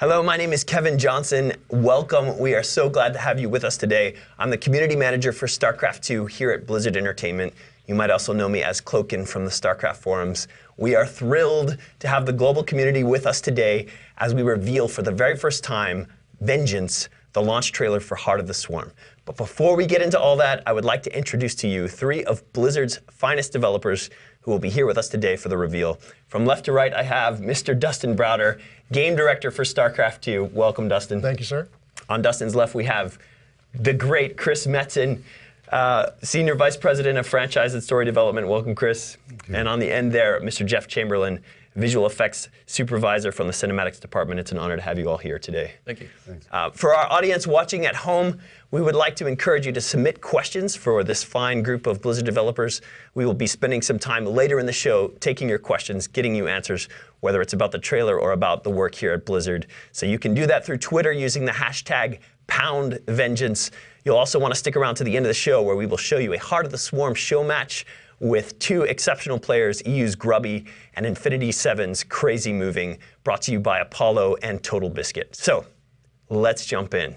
Hello, my name is Kevin Johnson. Welcome. We are so glad to have you with us today. I'm the community manager for StarCraft 2 here at Blizzard Entertainment. You might also know me as Cloacken from the StarCraft forums. We are thrilled to have the global community with us today as we reveal for the very first time Vengeance, the launch trailer for Heart of the Swarm. But before we get into all that, I would like to introduce to you three of Blizzard's finest developers who will be here with us today for the reveal. From left to right, I have Mr. Dustin Browder, game director for StarCraft 2. Welcome, Dustin. Thank you, sir. On Dustin's left, we have the great Chris Metzen, Senior Vice President of Franchise and Story Development. Welcome, Chris. And on the end there, Mr. Jeff Chamberlain, Visual Effects Supervisor from the Cinematics Department. It's an honor to have you all here today. Thank you. For our audience watching at home, we would like to encourage you to submit questions for this fine group of Blizzard developers. We will be spending some time later in the show taking your questions, getting you answers, whether it's about the trailer or about the work here at Blizzard. So you can do that through Twitter using the hashtag #Vengeance. You'll also want to stick around to the end of the show where we will show you a Heart of the Swarm show match with two exceptional players, EU's Grubby and Infinity 7's Crazy Moving, brought to you by Apollo and Total Biscuit. So let's jump in.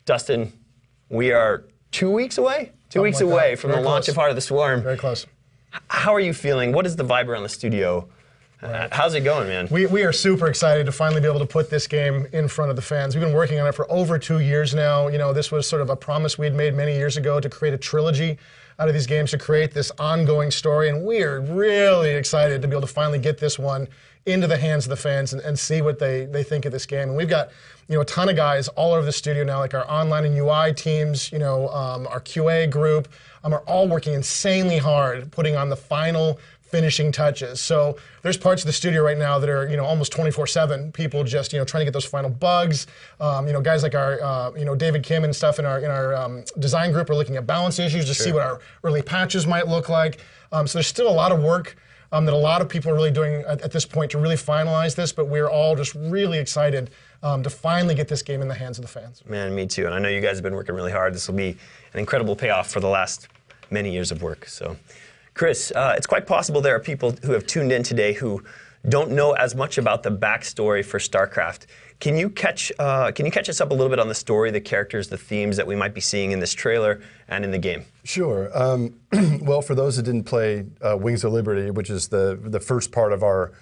Dustin, we are 2 weeks away? Two weeks away from the launch of Heart of the Swarm. Very close. How are you feeling? What is the vibe around the studio? How's it going, man? We are super excited to finally be able to put this game in front of the fans. We've been working on it for over 2 years now. You know, this was sort of a promise we had made many years ago to create a trilogy out of these games, to create this ongoing story, and we are really excited to be able to finally get this one into the hands of the fans and see what they think of this game. And we've got, you know, a ton of guys all over the studio now, like our online and UI teams, you know, our QA group, are all working insanely hard, putting on the final finishing touches. So there's parts of the studio right now that are, you know, almost 24/7. People just, you know, trying to get those final bugs. You know, guys like our, you know, David Kim and stuff in our design group are looking at balance issues to see what our early patches might look like. So there's still a lot of work that a lot of people are really doing at this point to really finalize this. But we're all just really excited to finally get this game in the hands of the fans. Man, me too. And I know you guys have been working really hard. This will be an incredible payoff for the last many years of work. So. Chris, it's quite possible there are people who have tuned in today who don't know as much about the backstory for StarCraft. Can you catch us up a little bit on the story, the characters, the themes that we might be seeing in this trailer and in the game? Sure. Well, for those that didn't play Wings of Liberty, which is the first part of our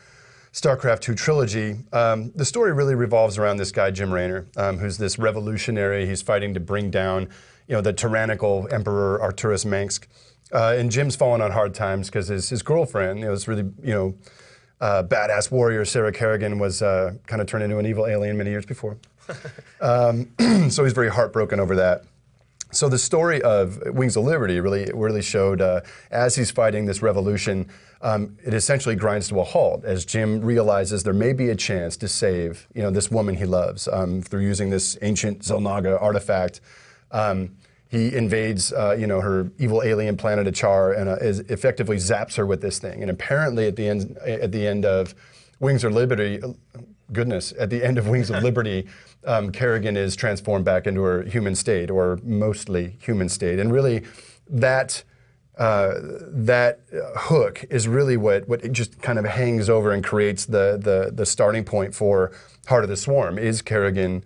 StarCraft 2 trilogy, the story really revolves around this guy, Jim Raynor, who's this revolutionary. He's fighting to bring down, you know, the tyrannical Emperor Arturus Mengsk. And Jim's fallen on hard times because his girlfriend, you know, this really, you know, badass warrior, Sarah Kerrigan, was kind of turned into an evil alien many years before. So he's very heartbroken over that. So the story of Wings of Liberty really showed as he's fighting this revolution, it essentially grinds to a halt as Jim realizes there may be a chance to save, you know, this woman he loves through using this ancient Xel'Naga artifact. He invades, you know, her evil alien planet Achar and effectively zaps her with this thing. And apparently, at the end of Wings of Liberty, Kerrigan is transformed back into her human state, or mostly human state. And really, that hook is really what it just kind of hangs over and creates the starting point for Heart of the Swarm. Is Kerrigan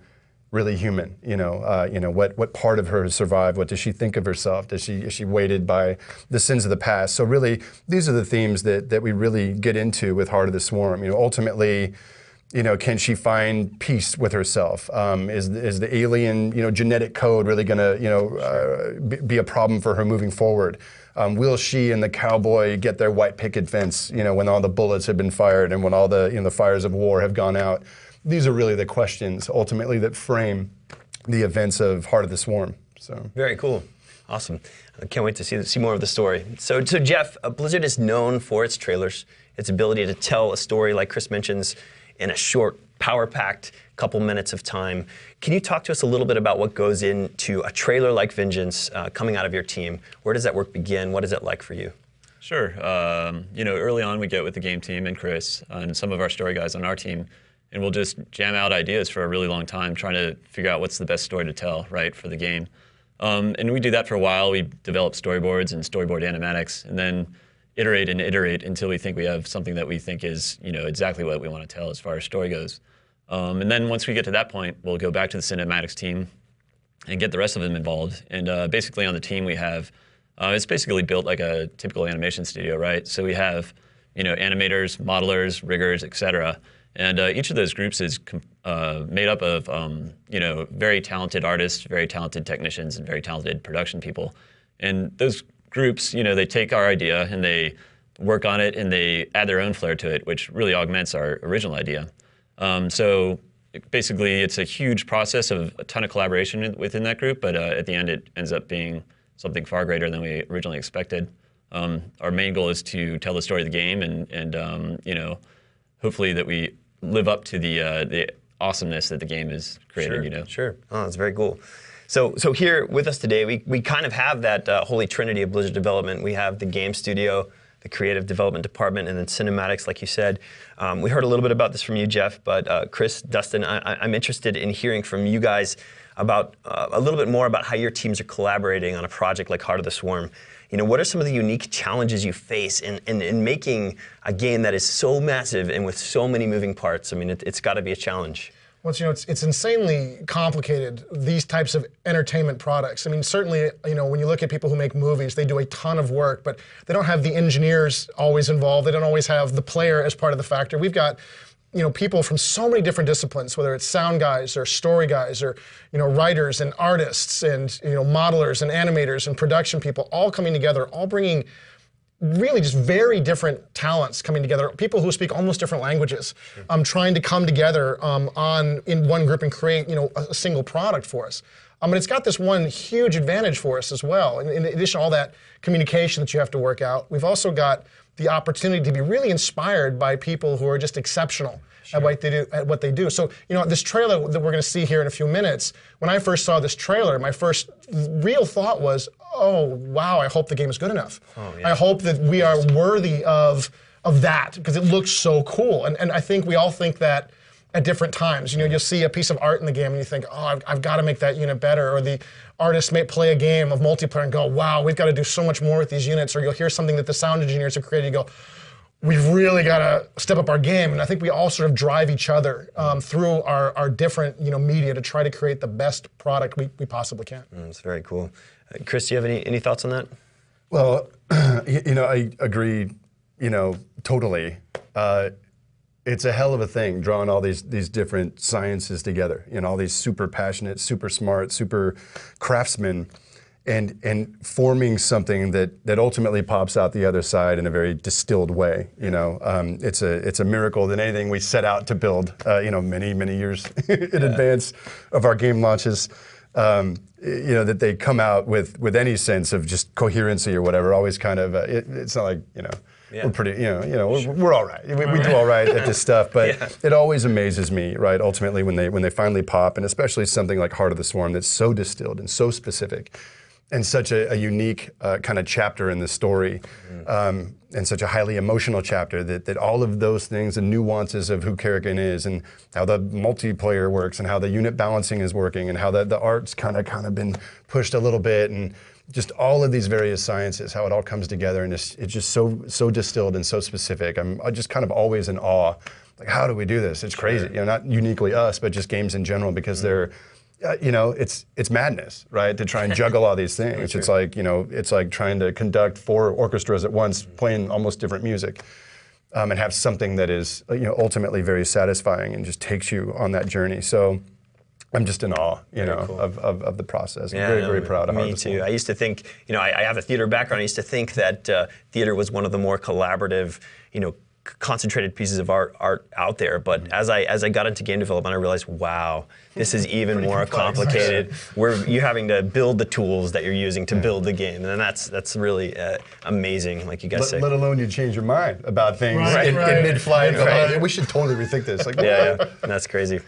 really human? You know, what part of her has survived? What does she think of herself? Is she weighted by the sins of the past? So really, these are the themes that we really get into with Heart of the Swarm. You know, ultimately, you know, can she find peace with herself? Is the alien, you know, genetic code really going to, you know, be a problem for her moving forward? Will she and the cowboy get their white picket fence, you know, when all the bullets have been fired and when all the, you know, the fires of war have gone out? These are really the questions, ultimately, that frame the events of Heart of the Swarm. So very cool. Awesome. I can't wait to see more of the story. So Jeff, Blizzard is known for its trailers, its ability to tell a story, like Chris mentions, in a short, power-packed couple minutes of time. Can you talk to us a little bit about what goes into a trailer like Vengeance coming out of your team? Where does that work begin? What is it like for you? Sure. You know, early on we get with the game team and Chris and some of our story guys on our team, and we'll just jam out ideas for a really long time, trying to figure out what's the best story to tell, right, for the game. And we do that for a while. We develop storyboards and storyboard animatics, and then iterate and iterate until we think we have something that we think is, you know, exactly what we want to tell as far as story goes. And then once we get to that point, we'll go back to the cinematics team and get the rest of them involved. And basically on the team we have, it's basically built like a typical animation studio, right? So we have, animators, modelers, riggers, etc. And each of those groups is made up of, very talented artists, very talented technicians, and very talented production people. And those groups, they take our idea and they work on it and they add their own flair to it, which really augments our original idea. So basically, it's a huge process of a ton of collaboration within that group, but at the end, it ends up being something far greater than we originally expected. Our main goal is to tell the story of the game, and hopefully that we live up to the awesomeness that the game is creating. Sure. Oh, that's very cool. So here with us today, we kind of have that holy trinity of Blizzard development. We have the game studio, the creative development department, and then cinematics, like you said. We heard a little bit about this from you, Jeff, but Chris, Dustin, I'm interested in hearing from you guys about a little bit more about how your teams are collaborating on a project like Heart of the Swarm. What are some of the unique challenges you face in making a game that is so massive and with so many moving parts? I mean, it's got to be a challenge. Well, it's insanely complicated, these types of entertainment products. I mean, certainly, when you look at people who make movies, they do a ton of work, but they don't have the engineers always involved. They don't always have the player as part of the factor. We've got, people from so many different disciplines, whether it's sound guys or story guys or, writers and artists and, modelers and animators and production people all coming together, all bringing really just very different talents coming together, people who speak almost different languages, trying to come together in one group and create a single product for us. And it's got this one huge advantage for us as well. In addition to all that communication that you have to work out, we've also got the opportunity to be really inspired by people who are just exceptional at what they do. So, this trailer that we're going to see here in a few minutes, when I first saw this trailer, my first real thought was, oh, wow, I hope the game is good enough. Oh, yeah. I hope that we are worthy of that, because it looks so cool. And I think we all think that at different times. You'll see a piece of art in the game and you think, oh, I've got to make that unit better. Or the artist may play a game of multiplayer and go, wow, we've got to do so much more with these units. Or you'll hear something that the sound engineers have created, you go, we've really got to step up our game. And I think we all sort of drive each other through our different media to try to create the best product we possibly can. That's very cool. Chris, do you have any thoughts on that? Well, I agree, totally. It's a hell of a thing drawing all these different sciences together, all these super passionate, super smart, super craftsmen, and forming something that ultimately pops out the other side in a very distilled way. It's a miracle than anything we set out to build. Many years in advance of our game launches. That they come out with any sense of just coherency or whatever. Always kind of it's not like we're pretty we're all right. We do all right at this stuff, but it always amazes me, right? Ultimately, when they finally pop, and especially something like Heart of the Swarm that's so distilled and so specific, and such a unique kind of chapter in the story, and such a highly emotional chapter that all of those things, the nuances of who Cloacken is, and how the multiplayer works, and how the unit balancing is working, and how the art's kind of been pushed a little bit, and just all of these various sciences, how it all comes together, and it's just so distilled and so specific. I'm just kind of always in awe. Like, how do we do this? It's crazy. Not uniquely us, but just games in general, because they're it's madness, right? To try and juggle all these things. It's like, it's like trying to conduct 4 orchestras at once, playing almost different music, and have something that is, ultimately very satisfying and just takes you on that journey. So I'm just in awe, cool. of the process. I'm very proud of it. Me too. I used to think, I have a theater background. I used to think that theater was one of the more collaborative, concentrated pieces of art out there, but as I got into game development, I realized, wow, this is even more complicated. Where you're having to build the tools that you're using to build the game, and that's really amazing, like you guys say. Let alone you change your mind about things in mid-flight. We should totally rethink this. Like, that's crazy.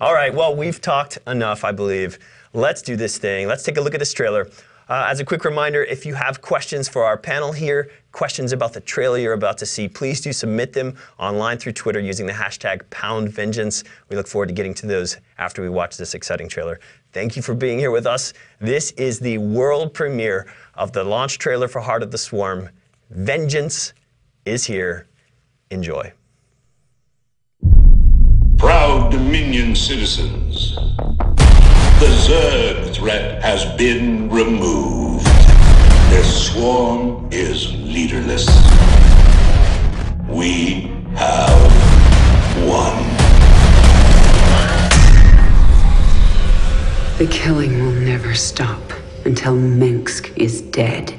All right, well, we've talked enough, I believe. Let's do this thing. Let's take a look at this trailer. As a quick reminder, if you have questions for our panel here, questions about the trailer you're about to see, please do submit them online through Twitter using the hashtag #PoundVengeance. We look forward to getting to those after we watch this exciting trailer. Thank you for being here with us. This is the world premiere of the launch trailer for Heart of the Swarm. Vengeance is here. Enjoy. Proud Dominion citizens, the Zerg threat has been removed. Their swarm is leaderless. We have won. The killing will never stop until Minsk is dead.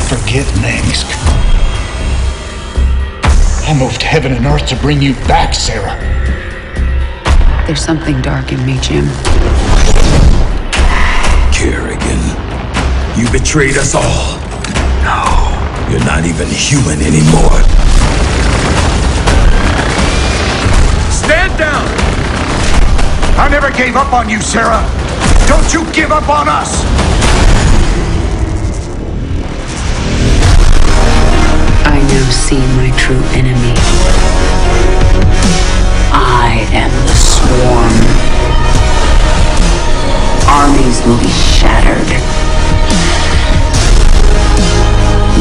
Forget Minsk. I moved heaven and earth to bring you back, Sarah. There's something dark in me, Jim. Kerrigan, you betrayed us all. No, you're not even human anymore. Stand down! I never gave up on you, Sarah. Don't you give up on us! I now see my true enemy. I am the Swarm. Armies will be shattered.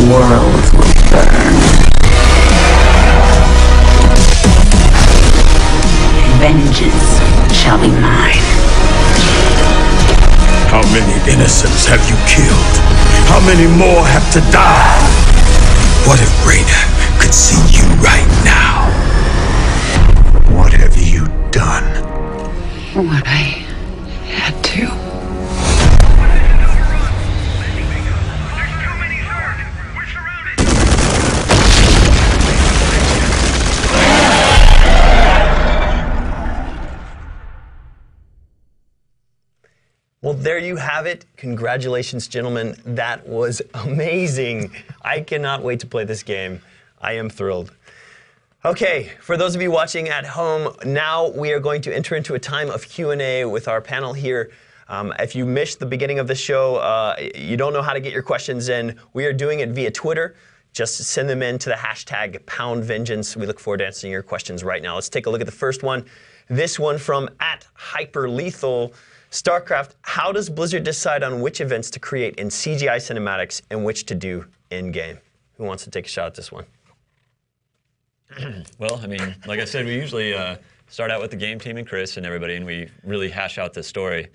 Worlds will burn. Vengeance shall be mine. How many innocents have you killed? How many more have to die? What if Raina could see you right now? What have you done? What I had to. Well, there you have it. Congratulations, gentlemen. That was amazing. I cannot wait to play this game. I am thrilled. Okay, for those of you watching at home, now we are going to enter into a time of Q&A with our panel here. If you missed the beginning of the show, you don't know how to get your questions in, we are doing it via Twitter. Just send them in to the hashtag #PoundVengeance. We look forward to answering your questions right now. Let's take a look at the first one. This one from @HyperLethal. StarCraft, how does Blizzard decide on which events to create in CGI cinematics and which to do in-game? Who wants to take a shot at this one? Well, I mean, like I said, we usually start out with the game team and Chris and everybody, and we really hash out the story.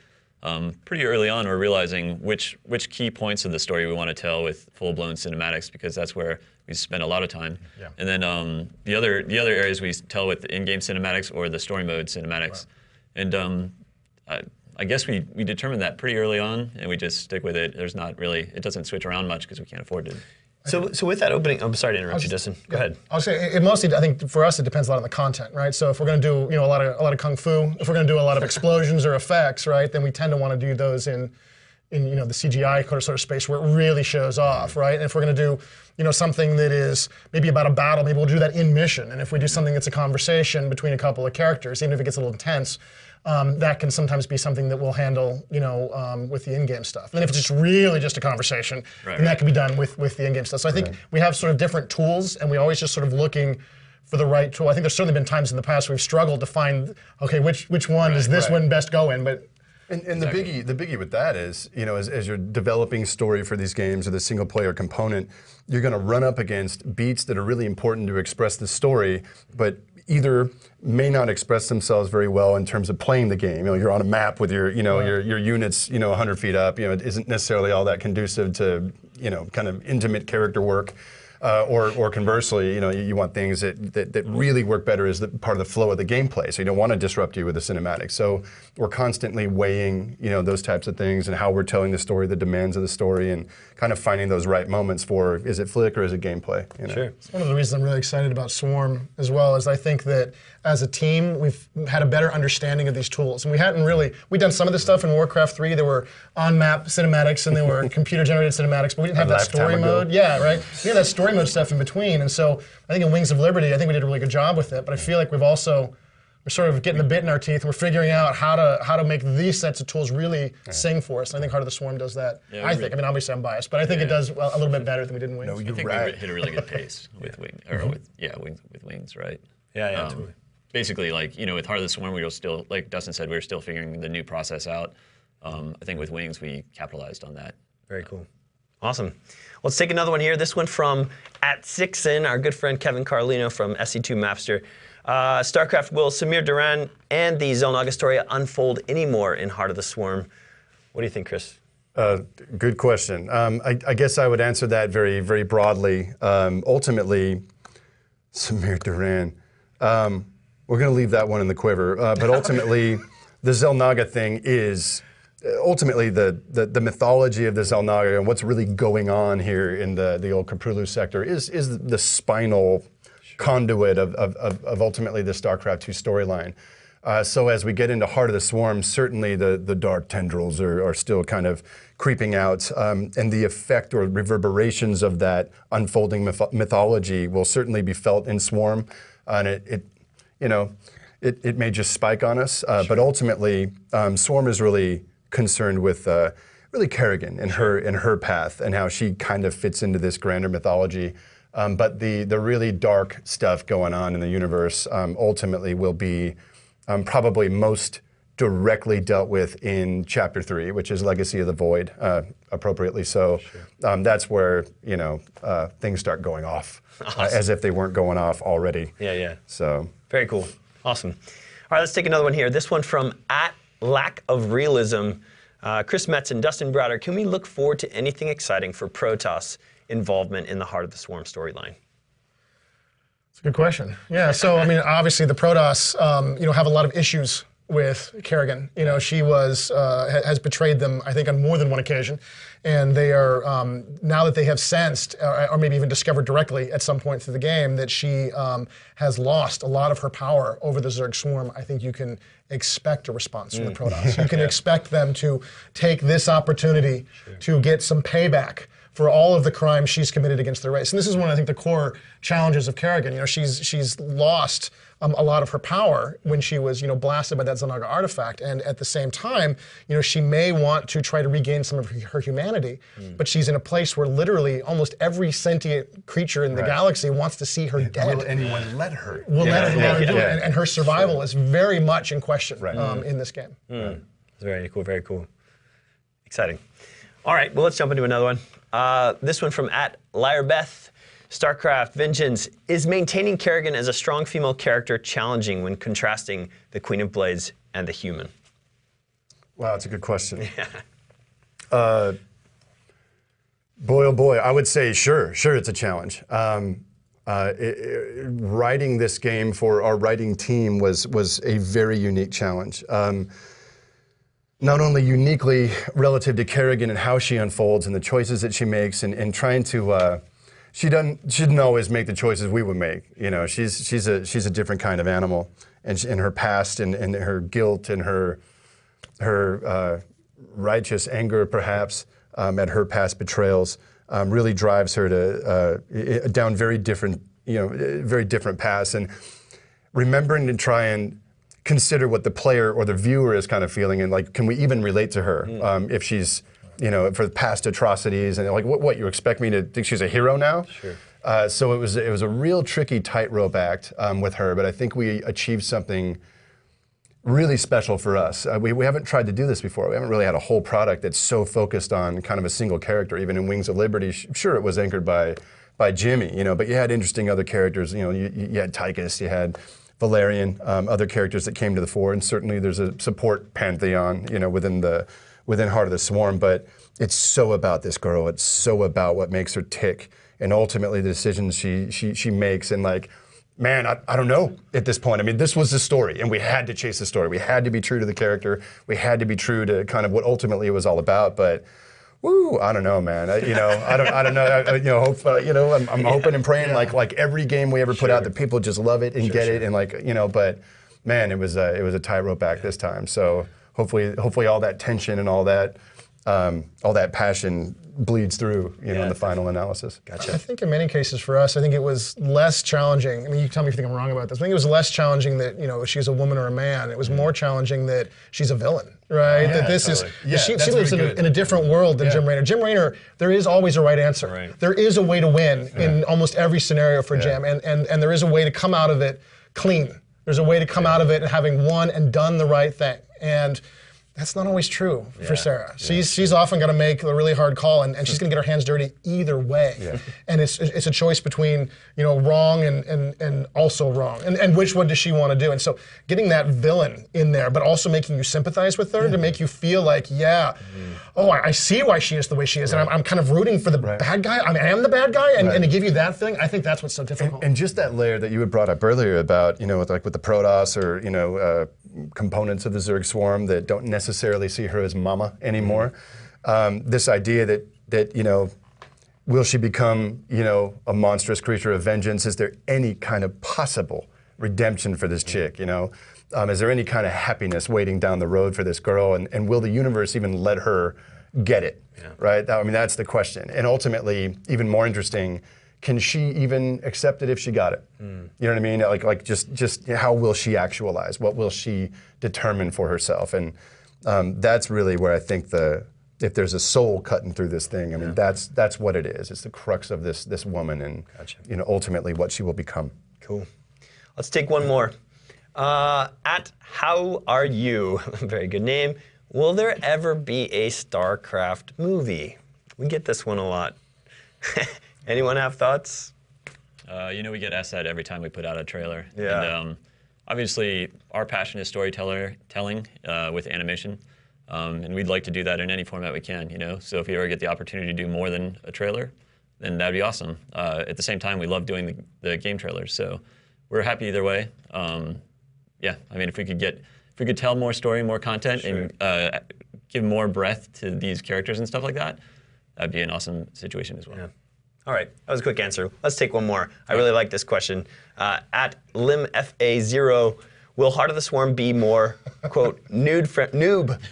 Pretty early on, we're realizing which key points of the story we want to tell with full-blown cinematics, because that's where we spend a lot of time. Yeah. And then the other areas we tell with the in-game cinematics or the story mode cinematics. Right. And I guess we determined that pretty early on, and we just stick with it. There's not really, it doesn't switch around much because we can't afford to. So with that opening, I'm sorry to interrupt you, Dustin. Go ahead. I'll say it mostly, I think for us, it depends a lot on the content, right? So if we're going to do a lot of kung fu, if we're going to do a lot of explosions or effects, right, then we tend to want to do those in the CGI sort of space where it really shows off, right? And if we're going to do something that is maybe about a battle, maybe we'll do that in mission. And if we do something that's a conversation between a couple of characters, even if it gets a little intense, that can sometimes be something that we'll handle, with the in-game stuff. And then if it's just really just a conversation, then that can be done with the in-game stuff. So I think we have sort of different tools, and we always just sort of looking for the right tool. I think there's certainly been times in the past we've struggled to find, okay, which one does this one best go in? But And the biggie with that is, as you're developing story for these games or the single player component, you're going to run up against beats that are really important to express the story, but either may not express themselves very well in terms of playing the game. You're on a map with your units, 100 feet up. It isn't necessarily all that conducive to, kind of intimate character work. Or conversely, you want things that really work better as part of the flow of the gameplay. So you don't want to disrupt you with the cinematic. So we're constantly weighing, those types of things and how we're telling the story, the demands of the story, and kind of finding those right moments for, is it flick or is it gameplay? Sure. It's one of the reasons I'm really excited about Swarm as well, is I think that as a team, we've had a better understanding of these tools. And we'd done some of this stuff in Warcraft 3. There were on-map cinematics and there were computer-generated cinematics, but we didn't have that story mode. Yeah, right? We had that story mode stuff in between. And so I think in Wings of Liberty, I think we did a really good job with it. But I feel like we're sort of getting the bit in our teeth. We're figuring out how to make these sets of tools really sing for us. And I think Heart of the Swarm does that. Yeah, I think. I mean, obviously I'm biased, but I think it does a little bit better than we did in Wings. I think we hit a really good pace with Wings, with Wings, right? Yeah, totally. Basically, with Heart of the Swarm, we were still, like Dustin said, we were still figuring the new process out. I think with Wings, we capitalized on that. Very cool. Awesome. Let's take another one here. This one from @6in, our good friend Kevin Carlino from SC2 Mapster. StarCraft, will Samir Duran and the Xel'Naga story unfold anymore in Heart of the Swarm? What do you think, Chris? Good question. I guess I would answer that very, very broadly. Ultimately, Samir Duran. We're going to leave that one in the quiver. But ultimately, the Xel'Naga thing is ultimately the mythology of the Xel'Naga and what's really going on here in the old Caprulu sector is the spinal conduit of ultimately the StarCraft 2 storyline. So as we get into Heart of the Swarm, certainly the dark tendrils are still kind of creeping out, and the effect or reverberations of that unfolding mythology will certainly be felt in Swarm, and it may just spike on us, but ultimately Swarm is really concerned with really Kerrigan and her path and how she kind of fits into this grander mythology. But the really dark stuff going on in the universe ultimately will be probably most directly dealt with in Chapter 3, which is Legacy of the Void, appropriately so. Sure. That's where things start going off, as if they weren't going off already. Yeah. So very cool, awesome. All right, let's take another one here. This one from @LackOfRealism. Chris Metzen, Dustin Browder, can we look forward to anything exciting for Protoss involvement in the Heart of the Swarm storyline? It's a good question. Yeah, so I mean, obviously the Protoss, have a lot of issues with Kerrigan. She has betrayed them, I think, on more than one occasion, and they are now that they have sensed, or maybe even discovered directly at some point through the game, that she has lost a lot of her power over the Zerg Swarm. I think you can expect a response from the Protoss. You can expect them to take this opportunity to get some payback for all of the crimes she's committed against the race. And this is one of, I think, the core challenges of Kerrigan. She's lost a lot of her power when she was, blasted by that Xel'Naga artifact. And at the same time, she may want to try to regain some of her humanity, but she's in a place where literally almost every sentient creature in the galaxy wants to see her dead. Will anyone let her? Will let her do it. And her survival is very much in question in this game. Very cool, very cool. Exciting. All right, well, let's jump into another one. This one from @LiarBeth. StarCraft Vengeance, is maintaining Kerrigan as a strong female character challenging when contrasting the Queen of Blades and the human? Wow, that's a good question. Boy, oh boy, I would say sure, it's a challenge. Writing this game for our writing team was a very unique challenge. Not only uniquely relative to Kerrigan and how she unfolds and the choices that she makes, and trying to, she didn't always make the choices we would make. She's a different kind of animal, and in her past and her guilt and her righteous anger, perhaps, at her past betrayals, really drives her to down very different paths. And remembering to try and consider what the player or the viewer is kind of feeling, and can we even relate to her if she's, for past atrocities, and what you expect me to think she's a hero now? Sure. So it was a real tricky tightrope act with her, but I think we achieved something really special for us. We haven't tried to do this before. We haven't really had a whole product that's so focused on kind of a single character. Even in Wings of Liberty, sure, it was anchored by Jimmy, but you had interesting other characters. You had Tychus, you had Valerian, other characters that came to the fore, and certainly there's a support pantheon, within Heart of the Swarm. But it's so about this girl. It's so about what makes her tick, and ultimately the decisions she makes. And man, I don't know at this point. I mean, this was the story, and we had to chase the story. We had to be true to the character. We had to be true to kind of what ultimately it was all about. But woo, I don't know, man. I don't know. I'm hoping and praying like every game we ever put out that people just love it and get it, and But man, it was a tightrope act this time. So hopefully all that tension and all that passion bleeds through, in the final analysis. Gotcha. I think in many cases for us, I think it was less challenging. I mean, you tell me if you think I'm wrong about this. I think it was less challenging that, she's a woman or a man. It was more challenging that she's a villain, right? That this totally. She lives in a different world than Jim Raynor. Jim Raynor, there is always a right answer. Right. There is a way to win in almost every scenario for Jim, and there is a way to come out of it clean. There's a way to come out of it having won and done the right thing. And That's not always true for Sarah. She's often got to make a really hard call, and she's going to get her hands dirty either way. Yeah. And it's a choice between wrong and also wrong, and which one does she want to do? And so getting that villain in there, but also making you sympathize with her to make you feel like, I see why she is the way she is, and I'm kind of rooting for the bad guy. I am the bad guy, and to give you that feeling, I think that's what's so difficult. And just that layer that you had brought up earlier about with the Protoss or components of the Zerg swarm that don't necessarily see her as mama anymore. This idea that will she become a monstrous creature of vengeance? Is there any kind of possible redemption for this chick? Is there any kind of happiness waiting down the road for this girl? And will the universe even let her get it? Yeah. Right? That's the question. And ultimately, even more interesting, can she even accept it if she got it? You know what I mean? Like just how will she actualize? What will she determine for herself? And that's really where I think if there's a soul cutting through this thing, that's what it is. It's the crux of this woman, and ultimately what she will become. Cool. Let's take one more. At How Are You? Very good name. Will there ever be a StarCraft movie? We get this one a lot. Anyone have thoughts? We get asked that every time we put out a trailer. Yeah. And obviously, our passion is storytelling with animation, and we'd like to do that in any format we can. So if we ever get the opportunity to do more than a trailer, then that'd be awesome. At the same time, we love doing the game trailers, so we're happy either way. If we could tell more story, more content, and give more breadth to these characters and stuff like that, that'd be an awesome situation as well. Yeah. All right, that was a quick answer. Let's take one more. I really like this question. At LimFA0, will Heart of the Swarm be more, quote, noob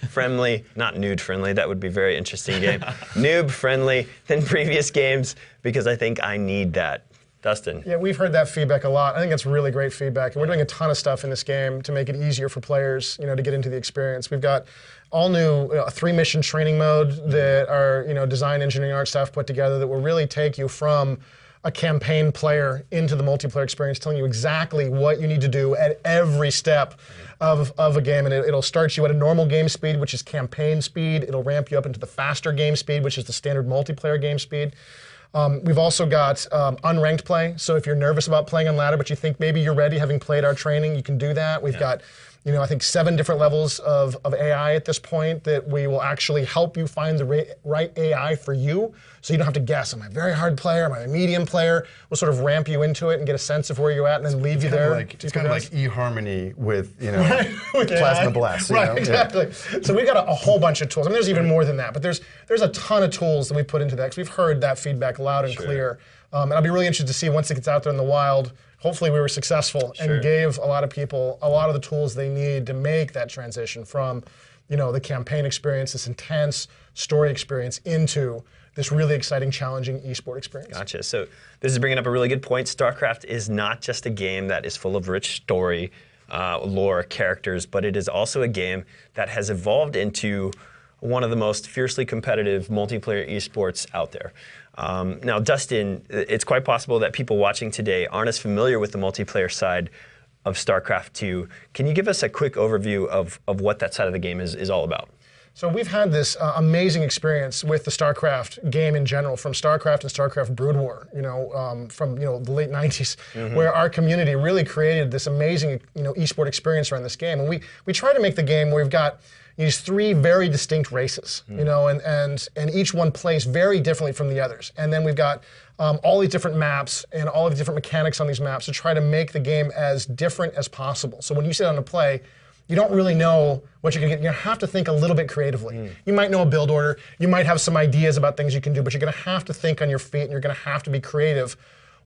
friendly, not nude friendly, that would be a very interesting game, noob friendly than previous games? Because I think I need that. Dustin. Yeah, we've heard that feedback a lot. I think that's really great feedback. And we're doing a ton of stuff in this game to make it easier for players, to get into the experience. We've got all new 3-mission training mode that our design, engineering, art staff put together that will really take you from a campaign player into the multiplayer experience, telling you exactly what you need to do at every step of a game. And it'll start you at a normal game speed, which is campaign speed. It'll ramp you up into the faster game speed, which is the standard multiplayer game speed. We've also got unranked play. So if you're nervous about playing on ladder, but you think maybe you're ready, having played our training, you can do that. We've got, I think 7 different levels of AI at this point that we will actually help you find the right AI for you. So you don't have to guess, am I a very hard player, am I a medium player? We'll sort of ramp you into it and get a sense of where you're at and then leave you there. It's kind of like eHarmony with, with Plasma Blast. Right, exactly. Yeah. So we've got a whole bunch of tools. There's even more than that, but there's a ton of tools that we put into that because we've heard that feedback loud and clear. And I'll be really interested to see once it gets out there in the wild. Hopefully we were successful and gave a lot of people a lot of the tools they need to make that transition from, the campaign experience, this intense story experience, into this really exciting, challenging esport experience. Gotcha. So this is bringing up a really good point. StarCraft is not just a game that is full of rich story, lore, characters, but it is also a game that has evolved into one of the most fiercely competitive multiplayer esports out there. Now, Dustin, it's quite possible that people watching today aren't as familiar with the multiplayer side of StarCraft 2. Can you give us a quick overview of what that side of the game is all about? So we've had this amazing experience with the StarCraft game in general, from StarCraft and StarCraft Brood War, from the late 90s, where our community really created this amazing esport experience around this game. And we try to make the game where we've got these 3 very distinct races, and each one plays very differently from the others. And then we've got all these different maps and all of the different mechanics on these maps to try to make the game as different as possible. So when you sit down to play, you don't really know what you're going to get. You have to think a little bit creatively. You might know a build order. You might have some ideas about things you can do, but you're going to have to think on your feet, and you're going to have to be creative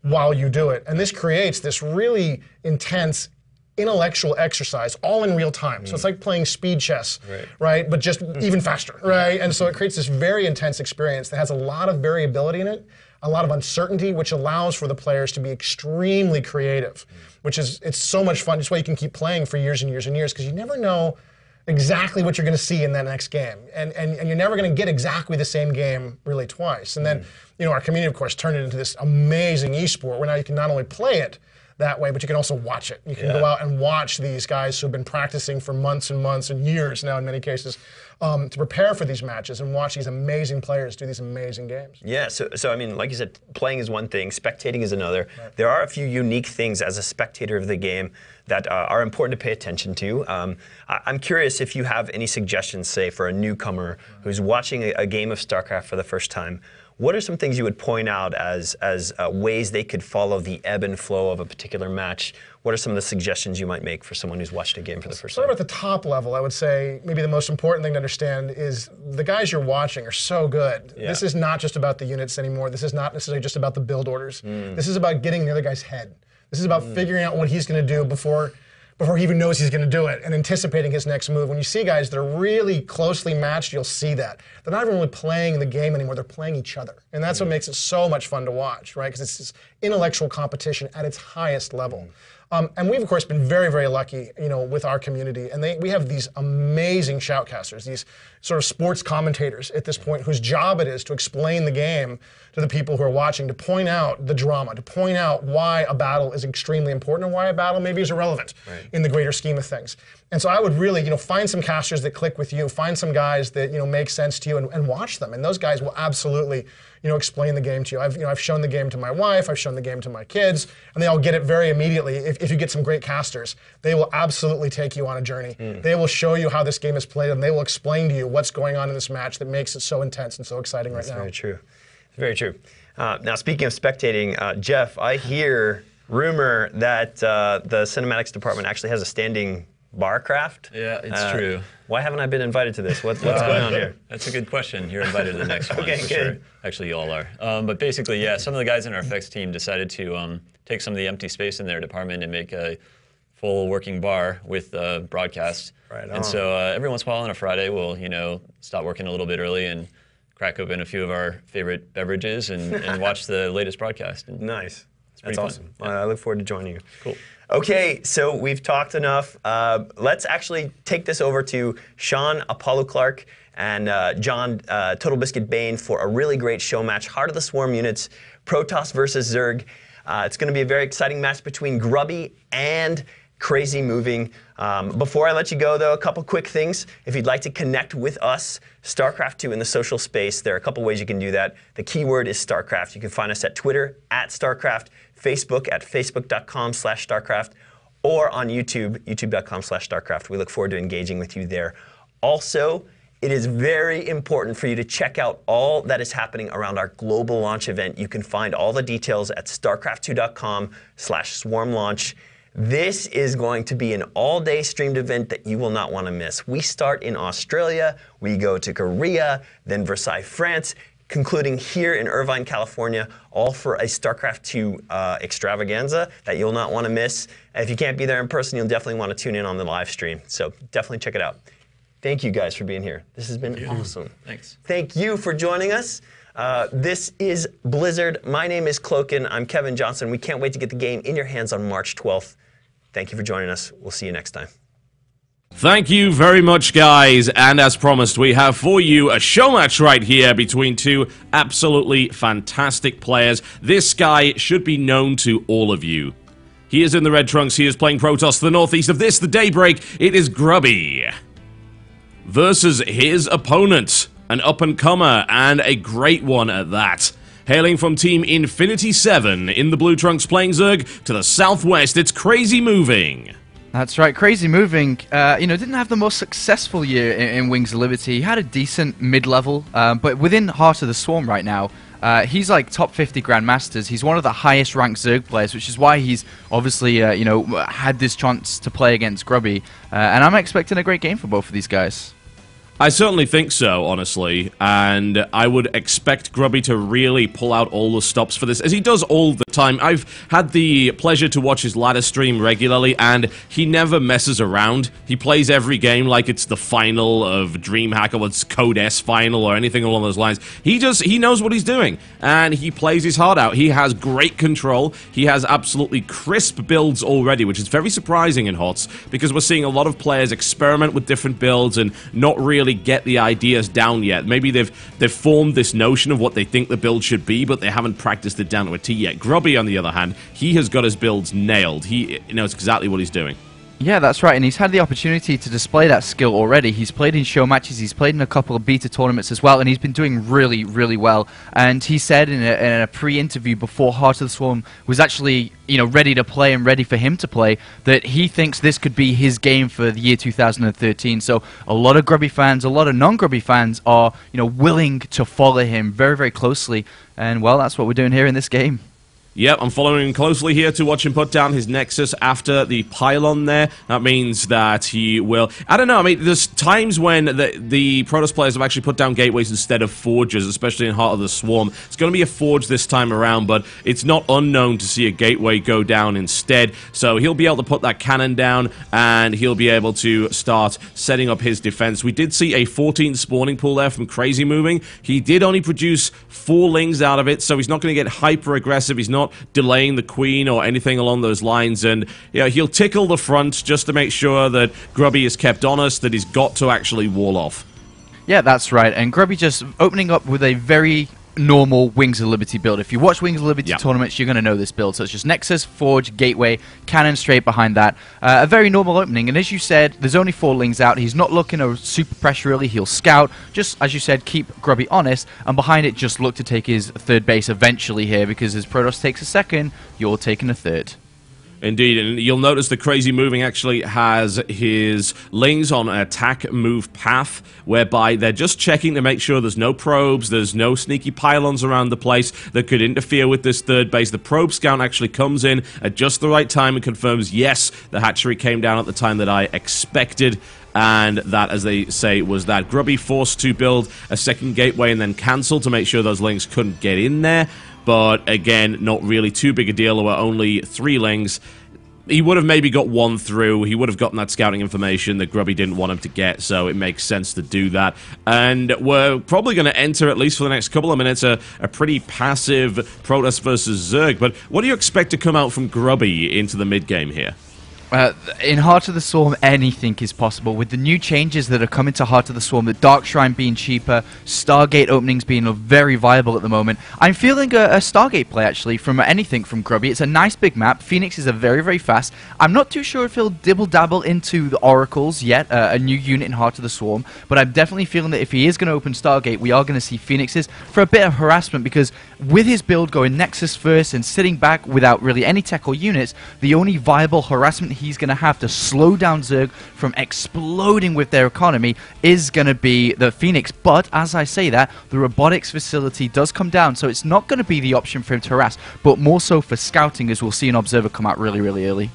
while you do it. And this creates this really intense intellectual exercise, all in real time. So it's like playing speed chess, right? But just even faster, right? And so it creates this very intense experience that has a lot of variability in it, a lot of uncertainty, which allows for the players to be extremely creative, it's so much fun. It's why you can keep playing for years and years and years, because you never know exactly what you're going to see in that next game. And you're never going to get exactly the same game really twice. And then, our community, of course, turned it into this amazing esport where now you can not only play it, that way, but you can also watch it. You can go out and watch these guys who've been practicing for months and months and years now in many cases to prepare for these matches and watch these amazing players do these amazing games. Yeah, so I mean, like you said, playing is one thing, spectating is another. Right. There are a few unique things as a spectator of the game that are important to pay attention to. I'm curious if you have any suggestions, say, for a newcomer who's watching a game of StarCraft for the first time. What are some things you would point out as ways they could follow the ebb and flow of a particular match? What are some of the suggestions you might make for someone who's watched a game for the first time? Sort of at the top level, I would say maybe the most important thing to understand is the guys you're watching are so good. Yeah. This is not just about the units anymore. This is not necessarily just about the build orders. This is about getting in the other guy's head. This is about figuring out what he's going to do before he even knows he's going to do it, and anticipating his next move. When you see guys that are really closely matched, you'll see that. They're not even really playing the game anymore, they're playing each other. And that's what makes it so much fun to watch, right? Because it's this intellectual competition at its highest level. And we've, of course, been very, very lucky, with our community. And we have these amazing shoutcasters, these sort of sports commentators at this point, whose job it is to explain the game to the people who are watching, to point out the drama, to point out why a battle is extremely important and why a battle maybe is irrelevant in the greater scheme of things. And so I would really, find some casters that click with you, find some guys that, make sense to you, and watch them. And those guys will absolutely, explain the game to you. I've shown the game to my wife, I've shown the game to my kids, and they all get it very immediately. If you get some great casters, they will absolutely take you on a journey. They will show you how this game is played, and they will explain to you what's going on in this match that makes it so intense and so exciting right now. That's very true. Very true. Now, speaking of spectating, Jeff, I hear rumor that the cinematics department actually has a standing barcraft. Yeah, it's true. Why haven't I been invited to this? What's going on here? That's a good question. You're invited to the next one. Okay, for good. Sure. Actually, you all are. But basically, yeah, some of the guys in our effects team decided to take some of the empty space in their department and make a full working bar with broadcast. Right on. And so every once in a while on a Friday, we'll stop working a little bit early and crack open a few of our favorite beverages and watch the latest broadcast. And nice. That's fun. Awesome. Yeah. I look forward to joining you. Cool. Okay, so we've talked enough. Let's actually take this over to Sean Apollo Clark and John Total Biscuit Bane for a really great show match. Heart of the Swarm units, Protoss versus Zerg. It's going to be a very exciting match between Grubby and Crazy Moving. Before I let you go, though, a couple quick things. If you'd like to connect with us, StarCraft 2 in the social space, there are a couple ways you can do that. The keyword is StarCraft. You can find us at Twitter, @StarCraft, Facebook at facebook.com/StarCraft, or on YouTube, youtube.com/StarCraft. We look forward to engaging with you there. Also, it is very important for you to check out all that is happening around our global launch event. You can find all the details at starcraft2.com/swarmlaunch. This is going to be an all-day streamed event that you will not want to miss. We start in Australia, we go to Korea, then Versailles, France, concluding here in Irvine, California, all for a StarCraft 2 extravaganza that you'll not want to miss. If you can't be there in person, you'll definitely want to tune in on the live stream. So definitely check it out. Thank you guys for being here. This has been awesome. Thanks. Thank you for joining us. This is Blizzard. My name is Cloacken. I'm Kevin Johnson. We can't wait to get the game in your hands on March 12th. Thank you for joining us. We'll see you next time. Thank you very much, guys. And as promised, we have for you a show match right here between two absolutely fantastic players. This guy should be known to all of you. He is in the red trunks. He is playing Protoss to the northeast of this, the Daybreak. It is Grubby versus his opponent, an up-and-comer, and a great one at that. Hailing from Team Infinity 7 in the blue trunks playing Zerg to the southwest, it's Crazy Moving. That's right, Crazy Moving, didn't have the most successful year in Wings of Liberty. He had a decent mid-level, but within Heart of the Swarm right now, he's like top 50 Grandmasters. He's one of the highest ranked Zerg players, which is why he's obviously, had this chance to play against Grubby. And I'm expecting a great game for both of these guys. I certainly think so, honestly, and I would expect Grubby to really pull out all the stops for this, as he does all the time. I've had the pleasure to watch his ladder stream regularly, and he never messes around. He plays every game like it's the final of DreamHack, or it's Code S final, or anything along those lines. He knows what he's doing, and he plays his heart out. He has great control. He has absolutely crisp builds already, which is very surprising in HOTS, because we're seeing a lot of players experiment with different builds and not really really get the ideas down yet. Maybe they've formed this notion of what they think the build should be, but they haven't practiced it down to a T yet. Grubby, on the other hand, he has got his builds nailed. He knows exactly what he's doing. Yeah, that's right, and he's had the opportunity to display that skill already. He's played in show matches, he's played in a couple of beta tournaments as well, and he's been doing really, really well. And he said in a pre-interview before Heart of the Swarm was actually, ready to play and ready for him to play, that he thinks this could be his game for the year 2013. So a lot of Grubby fans, a lot of non-Grubby fans are, willing to follow him very, very closely. And, well, that's what we're doing here in this game. Yep, I'm following him closely here to watch him put down his Nexus after the pylon there. That means that he will... I don't know, I mean, there's times when the Protoss players have actually put down gateways instead of forges, especially in Heart of the Swarm. It's going to be a forge this time around, but it's not unknown to see a gateway go down instead. So he'll be able to put that cannon down, and he'll be able to start setting up his defense. We did see a 14 spawning pool there from Crazy Moving. He did only produce 4 lings out of it, so he's not going to get hyper-aggressive. He's not delaying the queen or anything along those lines, and he'll tickle the front just to make sure that Grubby is kept honest, that he's got to actually wall off. Yeah, that's right, and Grubby just opening up with a very normal Wings of Liberty build. If you watch Wings of Liberty tournaments, you're going to know this build. So it's just Nexus, Forge, Gateway, Cannon straight behind that. A very normal opening, and as you said, there's only 4 lings out. He's not looking to super pressure really. He'll scout, just as you said, keep Grubby honest, and behind it just look to take his 3rd base eventually here, because as Protoss takes a 2nd, you're taking a 3rd. Indeed, and you'll notice the Crazy Moving actually has his lings on an attack move path, whereby they're just checking to make sure there's no probes, there's no sneaky pylons around the place that could interfere with this 3rd base. The probe scout actually comes in at just the right time and confirms, yes, the hatchery came down at the time that I expected. And that, as they say, was that. Grubby forced to build a 2nd gateway and then cancel to make sure those lings couldn't get in there. But again, not really too big a deal. There were only 3 lings. He would have maybe got 1 through. He would have gotten that scouting information that Grubby didn't want him to get, so it makes sense to do that. And we're probably going to enter, at least for the next couple of minutes, a pretty passive Protoss versus Zerg. But what do you expect to come out from Grubby into the mid-game here? In Heart of the Swarm, anything is possible. With the new changes that are coming to Heart of the Swarm, the Dark Shrine being cheaper, Stargate openings being very viable at the moment, I'm feeling a Stargate play, actually, from anything from Grubby. It's a nice big map. Phoenix is very, very fast. I'm not too sure if he'll dibble-dabble into the Oracles yet, a new unit in Heart of the Swarm, but I'm definitely feeling that if he is going to open Stargate, we are going to see Phoenixes for a bit of harassment, because with his build going Nexus first and sitting back without really any tech or units, the only viable harassment he's going to have to slow down Zerg from exploding with their economy is going to be the Phoenix. But as I say that, the robotics facility does come down, so it's not going to be the option for him to harass, but more so for scouting, as we'll see an Observer come out really, really early.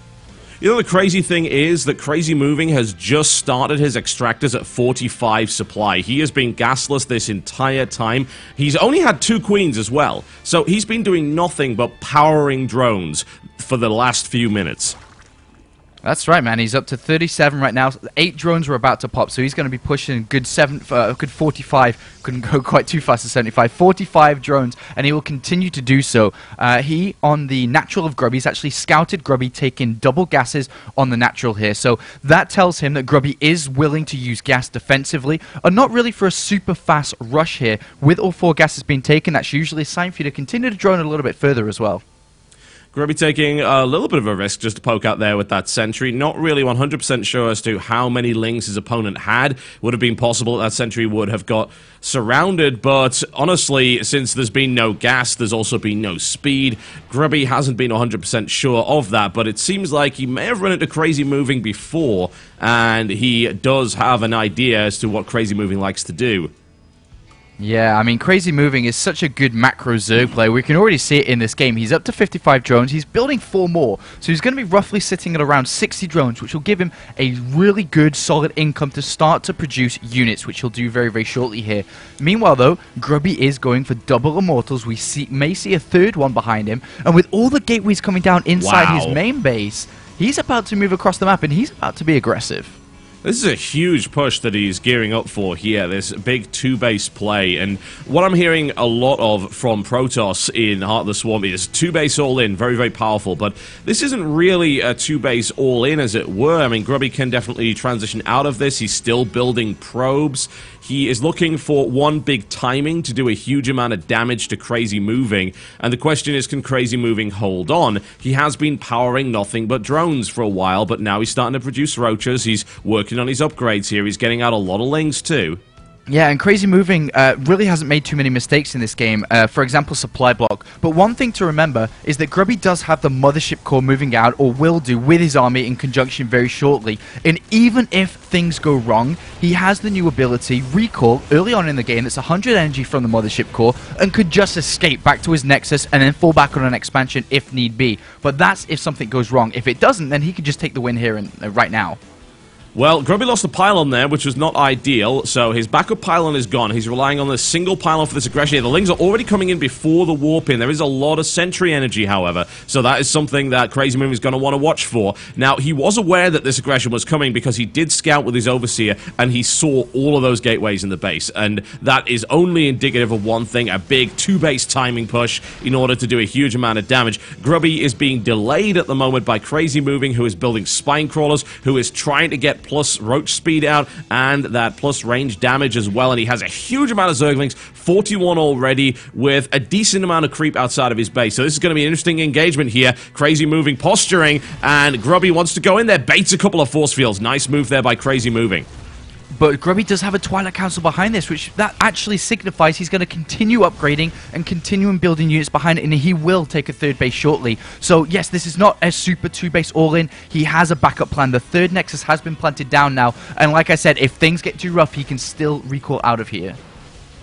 You know, the crazy thing is that Crazy Moving has just started his extractors at 45 supply. He has been gasless this entire time. He's only had 2 queens as well, so he's been doing nothing but powering drones for the last few minutes. That's right, man. He's up to 37 right now. 8 drones were about to pop, so he's going to be pushing good 45. Couldn't go quite too fast to 75. 45 drones, and he will continue to do so. He, on the natural of Grubby, has actually scouted Grubby, taking double gases on the natural here. So that tells him that Grubby is willing to use gas defensively, and not really for a super fast rush here. With all 4 gases being taken, that's usually a sign for you to continue to drone a little bit further as well. Grubby taking a little bit of a risk just to poke out there with that sentry. Not really 100% sure as to how many lings his opponent had. Would have been possible that sentry would have got surrounded, but honestly, since there's been no gas, there's also been no speed. Grubby hasn't been 100% sure of that, but it seems like he may have run into Crazy Moving before, and he does have an idea as to what Crazy Moving likes to do. Yeah, I mean, Crazy Moving is such a good macro Zerg player. We can already see it in this game. He's up to 55 drones. He's building 4 more. So he's going to be roughly sitting at around 60 drones, which will give him a really good, solid income to start to produce units, which he'll do very, very shortly here. Meanwhile, though, Grubby is going for double Immortals. We may see a 3rd one behind him. And with all the gateways coming down inside his main base, he's about to move across the map, and he's about to be aggressive. This is a huge push that he's gearing up for here, this big two-base play. And what I'm hearing a lot of from Protoss in Heart of the Swarm is two-base all-in, very, very powerful. But this isn't really a two-base all-in, as it were. I mean, Grubby can definitely transition out of this. He's still building probes. He is looking for one big timing to do a huge amount of damage to Crazy Moving. And the question is, can Crazy Moving hold on? He has been powering nothing but drones for a while, but now he's starting to produce roaches. He's working on his upgrades here. He's getting out a lot of lings too. Yeah, and Crazy Moving really hasn't made too many mistakes in this game. For example, supply block. But one thing to remember is that Grubby does have the Mothership Core moving out, or will do, with his army in conjunction very shortly. And even if things go wrong, he has the new ability, Recall, early on in the game, that's 100 energy from the Mothership Core, and could just escape back to his Nexus and then fall back on an expansion if need be. But that's if something goes wrong. If it doesn't, then he could just take the win here and right now. Well, Grubby lost the pylon there, which was not ideal, so his backup pylon is gone. He's relying on the single pylon for this aggression. The Lings are already coming in before the warp in. There is a lot of sentry energy, however, so that is something that Crazy Moving is going to want to watch for. Now, he was aware that this aggression was coming because he did scout with his Overseer, and he saw all of those gateways in the base, and that is only indicative of one thing, a big two-base timing push in order to do a huge amount of damage. Grubby is being delayed at the moment by Crazy Moving, who is building spine crawlers, who is trying to get plus roach speed out and that plus range damage as well, and he has a huge amount of Zerglings, 41 already, with a decent amount of creep outside of his base. So this is going to be an interesting engagement here. Crazy Moving posturing, and Grubby wants to go in there, baits a couple of force fields. Nice move there by Crazy Moving. But Grubby does have a Twilight Council behind this, which that actually signifies he's going to continue upgrading and continue building units behind it, and he will take a third base shortly. So yes, this is not a super two-base all-in. He has a backup plan. The third Nexus has been planted down now, and like I said, if things get too rough, he can still recall out of here.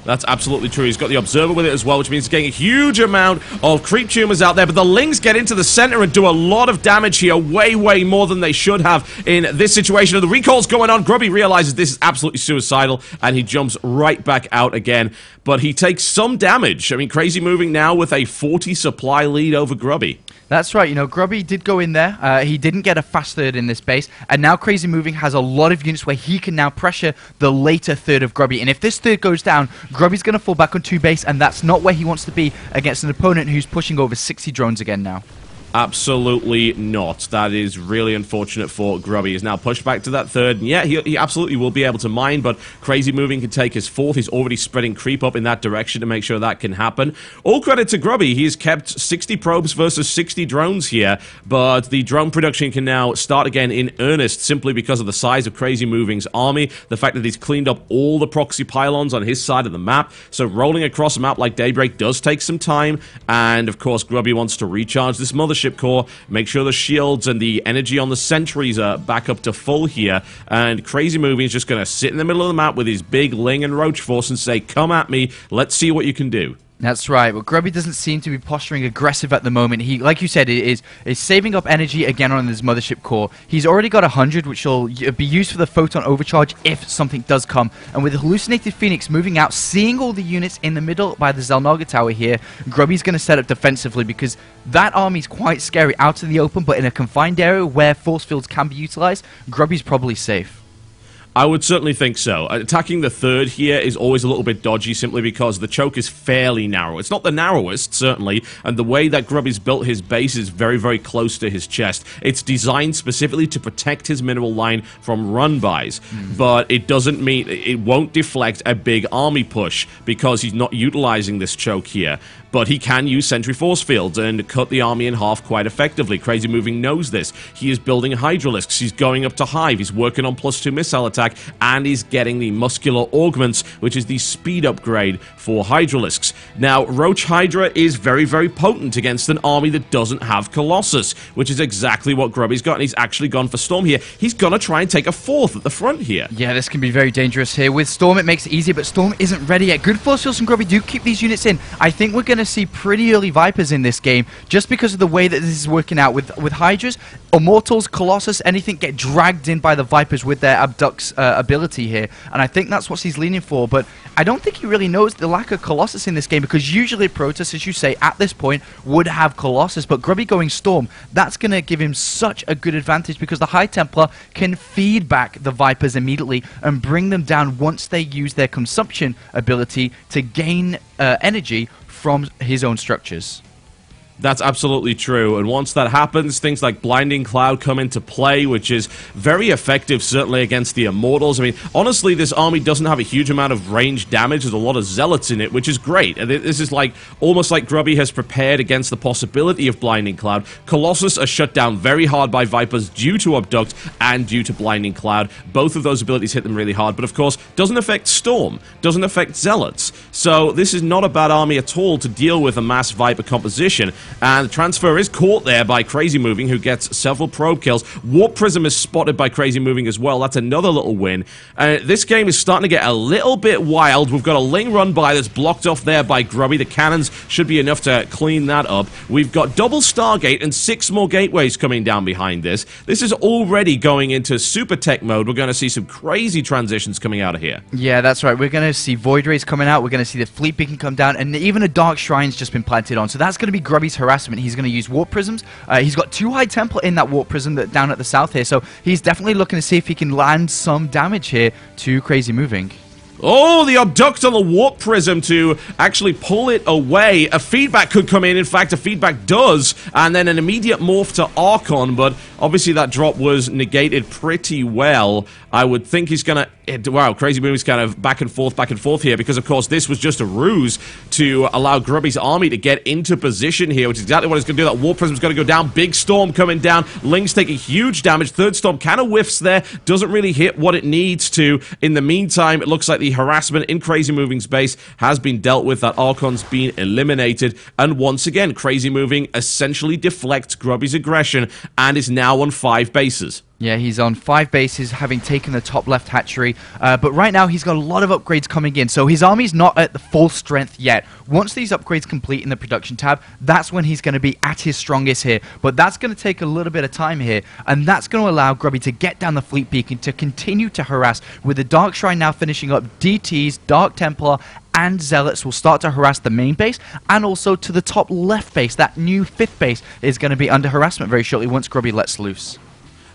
That's absolutely true. He's got the Observer with it as well, which means he's getting a huge amount of creep tumors out there. But the Lings get into the center and do a lot of damage here, way, way more than they should have in this situation. And the recall's going on. Grubby realizes this is absolutely suicidal, and he jumps right back out again. But he takes some damage. I mean, Crazy Moving now with a 40 supply lead over Grubby. That's right, you know, Grubby did go in there, he didn't get a fast third in this base, and now Crazy Moving has a lot of units where he can now pressure the later third of Grubby, and if this third goes down, Grubby's going to fall back on two base, and that's not where he wants to be against an opponent who's pushing over 60 drones again now. Absolutely not. That is really unfortunate for Grubby. He's now pushed back to that third. And yeah, he absolutely will be able to mine, but Crazy Moving can take his fourth. He's already spreading creep up in that direction to make sure that can happen. All credit to Grubby. He's kept 60 probes versus 60 drones here, but the drone production can now start again in earnest simply because of the size of Crazy Moving's army, the fact that he's cleaned up all the proxy pylons on his side of the map. So rolling across a map like Daybreak does take some time, and of course Grubby wants to recharge this Mothership Core, make sure the shields and the energy on the sentries are back up to full here, and Crazy Moving is just going to sit in the middle of the map with his big Ling and Roach force and say, come at me, let's see what you can do. That's right, but Grubby doesn't seem to be posturing aggressive at the moment. He, like you said, is saving up energy again on his Mothership Core. He's already got 100, which will be used for the Photon Overcharge if something does come. And with the Hallucinated Phoenix moving out, seeing all the units in the middle by the Xel'Naga Tower here, Grubby's going to set up defensively because that army's quite scary out in the open, but in a confined area where force fields can be utilized, Grubby's probably safe. I would certainly think so. Attacking the third here is always a little bit dodgy simply because the choke is fairly narrow. It's not the narrowest, certainly, and the way that Grubby's built his base is very, very close to his chest. It's designed specifically to protect his mineral line from run-bys, but it doesn't mean it won't deflect a big army push because he's not utilizing this choke here. But he can use Sentry Force Fields and cut the army in half quite effectively. Crazy Moving knows this. He is building Hydralisks. He's going up to Hive. He's working on +2 missile attack, and he's getting the Muscular Augments, which is the speed upgrade for Hydralisks. Now, Roach Hydra is very, very potent against an army that doesn't have Colossus, which is exactly what Grubby's got, and he's actually gone for Storm here. He's going to try and take a fourth at the front here. Yeah, this can be very dangerous here. With Storm, it makes it easier, but Storm isn't ready yet. Good force fields from Grubby do keep these units in. I think we're going to see pretty early Vipers in this game just because of the way that this is working out with Hydras. Immortals, Colossus, anything get dragged in by the Vipers with their Abducts ability here, and I think that's what he's leaning for, but I don't think he really knows the lack of Colossus in this game, because usually Protoss, as you say, at this point would have Colossus, but Grubby going Storm, that's going to give him such a good advantage, because the High Templar can feed back the Vipers immediately and bring them down once they use their consumption ability to gain energy from his own structures. That's absolutely true, and once that happens, things like Blinding Cloud come into play, which is very effective, certainly against the Immortals. I mean, honestly, this army doesn't have a huge amount of range damage. There's a lot of Zealots in it, which is great. And this is like almost like Grubby has prepared against the possibility of Blinding Cloud. Colossus are shut down very hard by Vipers due to Abduct and due to Blinding Cloud. Both of those abilities hit them really hard, but of course, doesn't affect Storm, doesn't affect Zealots. So this is not a bad army at all to deal with a mass Viper composition. And the transfer is caught there by Crazy Moving, who gets several probe kills. Warp Prism is spotted by Crazy Moving as well. That's another little win. This game is starting to get a little bit wild. We've got a Ling run by that's blocked off there by Grubby. The cannons should be enough to clean that up. We've got double Stargate and 6 more gateways coming down behind this. This is already going into super tech mode. We're going to see some crazy transitions coming out of here. Yeah, that's right. We're going to see Void Rays coming out. We're going to see the Fleet Beacon come down, and even a Dark Shrine's just been planted on. So that's going to be Grubby's harassment. He's going to use Warp Prisms. He's got 2 High Templar in that Warp Prism down at the south here, so he's definitely looking to see if he can land some damage here to Crazy Moving. Oh, the Abduct on the Warp Prism to actually pull it away. A feedback could come in fact, a feedback does, and then an immediate morph to Archon, but obviously that drop was negated pretty well. I would think he's going to... Wow, Crazy Moving's kind of back and forth here, because of course this was just a ruse to allow Grubby's army to get into position here, which is exactly what he's going to do. That Warp Prism's going to go down. Big Storm coming down. Ling's taking huge damage. Third Storm kind of whiffs there. Doesn't really hit what it needs to. In the meantime, it looks like the harassment in Crazy Moving's base has been dealt with. That Archon's been eliminated. And once again, Crazy Moving essentially deflects Grubby's aggression and is now on 5 bases. Yeah, he's on 5 bases, having taken the top left hatchery, but right now he's got a lot of upgrades coming in, so his army's not at the full strength yet. Once these upgrades complete in the production tab, that's when he's going to be at his strongest here, but that's going to take a little bit of time here, and that's going to allow Grubby to get down the Fleet Beacon to continue to harass, with the Dark Shrine now finishing up. DTs, Dark Templar, and Zealots will start to harass the main base, and also to the top left base. That new 5th base is going to be under harassment very shortly once Grubby lets loose.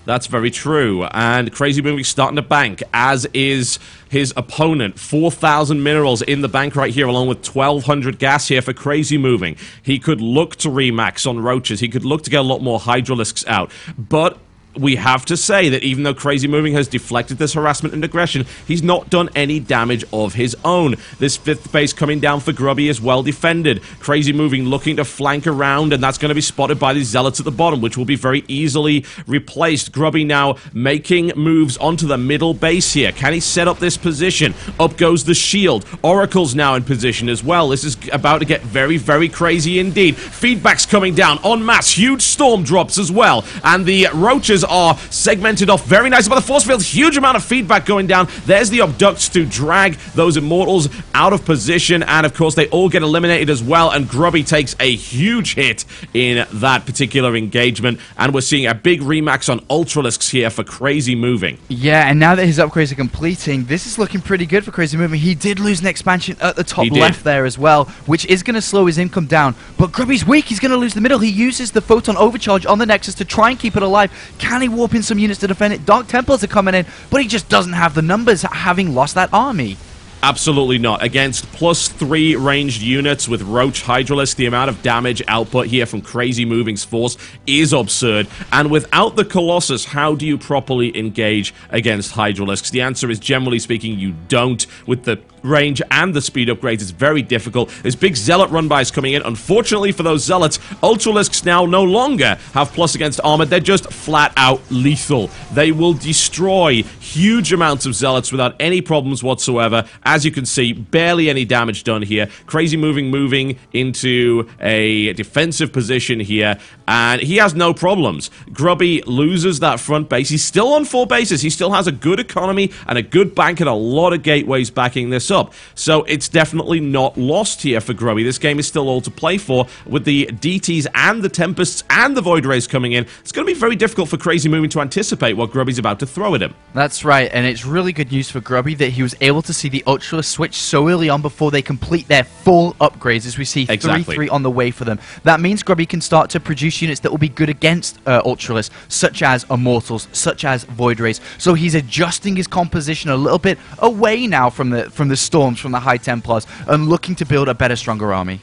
That's very true, and Crazy Moving starting to bank, as is his opponent. 4,000 minerals in the bank right here, along with 1,200 gas here for Crazy Moving. He could look to remax on Roaches. He could look to get a lot more Hydralisks out, but we have to say that even though Crazy Moving has deflected this harassment and aggression, he's not done any damage of his own. This 5th base coming down for Grubby is well defended. Crazy Moving looking to flank around, and that's going to be spotted by these Zealots at the bottom, which will be very easily replaced. Grubby now making moves onto the middle base here. Can he set up this position? Up goes the shield. Oracle's now in position as well. This is about to get very, very crazy indeed. Feedback's coming down en masse. Huge storm drops as well, and the Roaches are segmented off very nicely by the force fields. Huge amount of feedback going down. There's the Abducts to drag those Immortals out of position, and of course they all get eliminated as well, and Grubby takes a huge hit in that particular engagement, and we're seeing a big remax on Ultralisks here for Crazy Moving. Yeah, and now that his upgrades are completing, this is looking pretty good for Crazy Moving. He did lose an expansion at the top left there as well, which is going to slow his income down, but Grubby's weak. He's going to lose the middle. He uses the Photon Overcharge on the Nexus to try and keep it alive. Can he warp in some units to defend it? Dark Templars are coming in, but he just doesn't have the numbers, having lost that army. Absolutely not. Against +3 ranged units with Roach Hydralisk, the amount of damage output here from Crazy Moving's force is absurd. And without the Colossus, how do you properly engage against Hydralisks? The answer is, generally speaking, you don't. With the range and the speed upgrades, it's very difficult. This big Zealot run-by is coming in. Unfortunately for those Zealots, Ultralisks now no longer have plus against armor. They're just flat-out lethal. They will destroy huge amounts of Zealots without any problems whatsoever. As you can see, barely any damage done here. Crazy moving into a defensive position here, and he has no problems. Grubby loses that front base. He's still on 4 bases. He still has a good economy and a good bank and a lot of gateways backing this this up. So it's definitely not lost here for Grubby. This game is still all to play for with the DTs and the Tempests and the Void Rays coming in. It's going to be very difficult for Crazy Moving to anticipate what Grubby's about to throw at him. That's right, and it's really good news for Grubby that he was able to see the Ultralisk switch so early on before they complete their full upgrades, as we see 3-3 on the way for them. That means Grubby can start to produce units that will be good against Ultralisk, such as Immortals, such as Void Rays. So he's adjusting his composition a little bit away now from the Storms, from the High Templars, and looking to build a better, stronger army.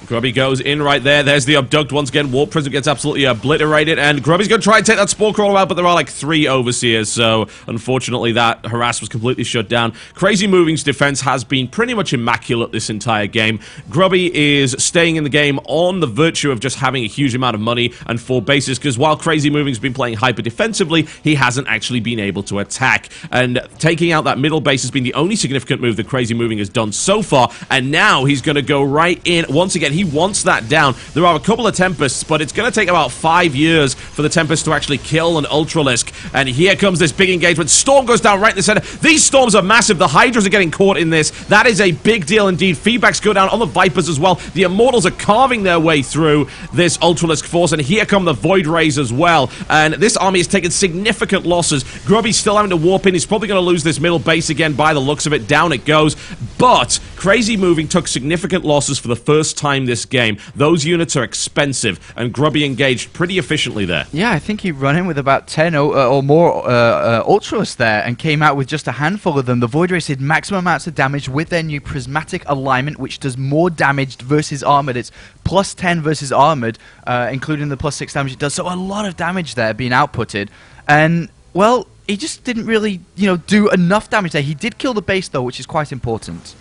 Grubby goes in right there. There's the Abduct once again. Warp Prism gets absolutely obliterated, and Grubby's going to try and take that Spore Crawler out, but there are like 3 Overseers, so unfortunately that harass was completely shut down. Crazy Moving's defense has been pretty much immaculate this entire game. Grubby is staying in the game on the virtue of just having a huge amount of money and 4 bases, because while Crazy Moving's been playing hyper defensively, he hasn't actually been able to attack, and taking out that middle base has been the only significant move that Crazy Moving has done so far, and now he's going to go right in once again. He wants that down. There are a couple of Tempests, but it's going to take about 5 years for the Tempest to actually kill an Ultralisk. And here comes this big engagement. Storm goes down right in the center. These Storms are massive. The Hydras are getting caught in this. That is a big deal indeed. Feedbacks go down on the Vipers as well. The Immortals are carving their way through this Ultralisk force, and here come the Void Rays as well. And this army has taken significant losses. Grubby's still having to warp in. He's probably going to lose this middle base again by the looks of it. Down it goes. But Crazy Moving took significant losses for the first time this game. Those units are expensive, and Grubby engaged pretty efficiently there. Yeah, I think he run in with about 10 or more Ultras there and came out with just a handful of them. The Void Rays did maximum amounts of damage with their new Prismatic alignment, which does more damage versus armored. It's plus 10 versus armored, including the plus 6 damage it does. So a lot of damage there being outputted. And, well, he just didn't really, do enough damage there. He did kill the base, though, which is quite important.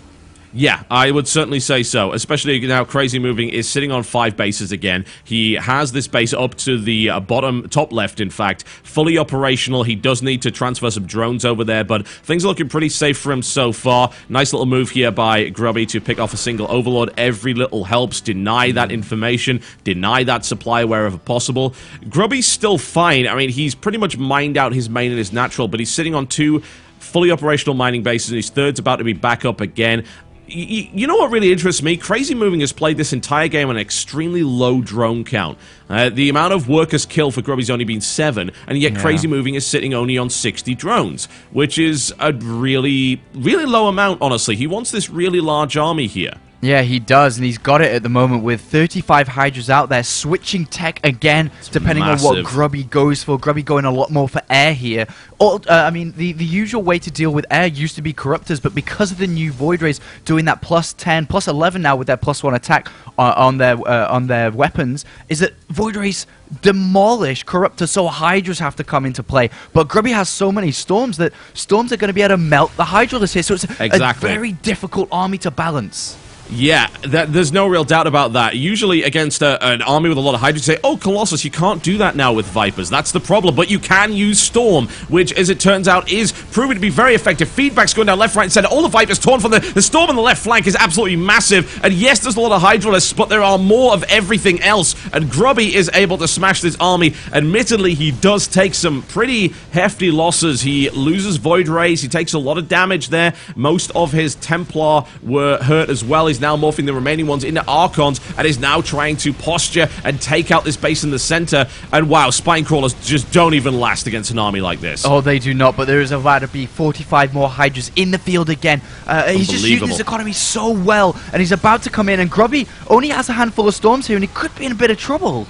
Yeah, I would certainly say so, especially now Crazy Moving is sitting on 5 bases again. He has this base up to the top left, in fact, fully operational. He does need to transfer some drones over there, but things are looking pretty safe for him so far. Nice little move here by Grubby to pick off a single Overlord. Every little helps. Deny that information, deny that supply wherever possible. Grubby's still fine. I mean, he's pretty much mined out his main and his natural, but he's sitting on 2 fully operational mining bases, and his third's about to be back up again. You know what really interests me? Crazy Moving has played this entire game on an extremely low drone count. The amount of workers killed for Grubby's only been 7, and yet Crazy Moving is sitting only on 60 drones, which is a really, really low amount, honestly. He wants this really large army here. Yeah, he does, and he's got it at the moment with 35 Hydras out there, switching tech again, depending on what Grubby goes for. Grubby going a lot more for air here. I mean, the usual way to deal with air used to be Corruptors, but because of the new Void Rays doing that plus 10, plus 11 now with their plus 1 attack on their weapons, is that Void Rays demolish Corruptors, so Hydras have to come into play. But Grubby has so many Storms that Storms are going to be able to melt the Hydralisk here, so it's a very difficult army to balance. Yeah, there's no real doubt about that. Usually against an army with a lot of Hydras, you say, oh, Colossus, you can't do that now with Vipers. That's the problem. But you can use Storm, which, as it turns out, is proven to be very effective. Feedback's going down left, right, and center. All the Vipers torn from the Storm on the left flank is absolutely massive. And yes, there's a lot of Hydralisks, but there are more of everything else. And Grubby is able to smash this army. Admittedly, he does take some pretty hefty losses. He loses Void Rays. He takes a lot of damage there. Most of his Templar were hurt as well. He's now morphing the remaining ones into Archons and is now trying to posture and take out this base in the center. And wow, Spine Crawlers just don't even last against an army like this. Oh, they do not, but there is about to be 45 more Hydras in the field again. He's just using his economy so well, and he's about to come in, and Grubby only has a handful of Storms here, and he could be in a bit of trouble.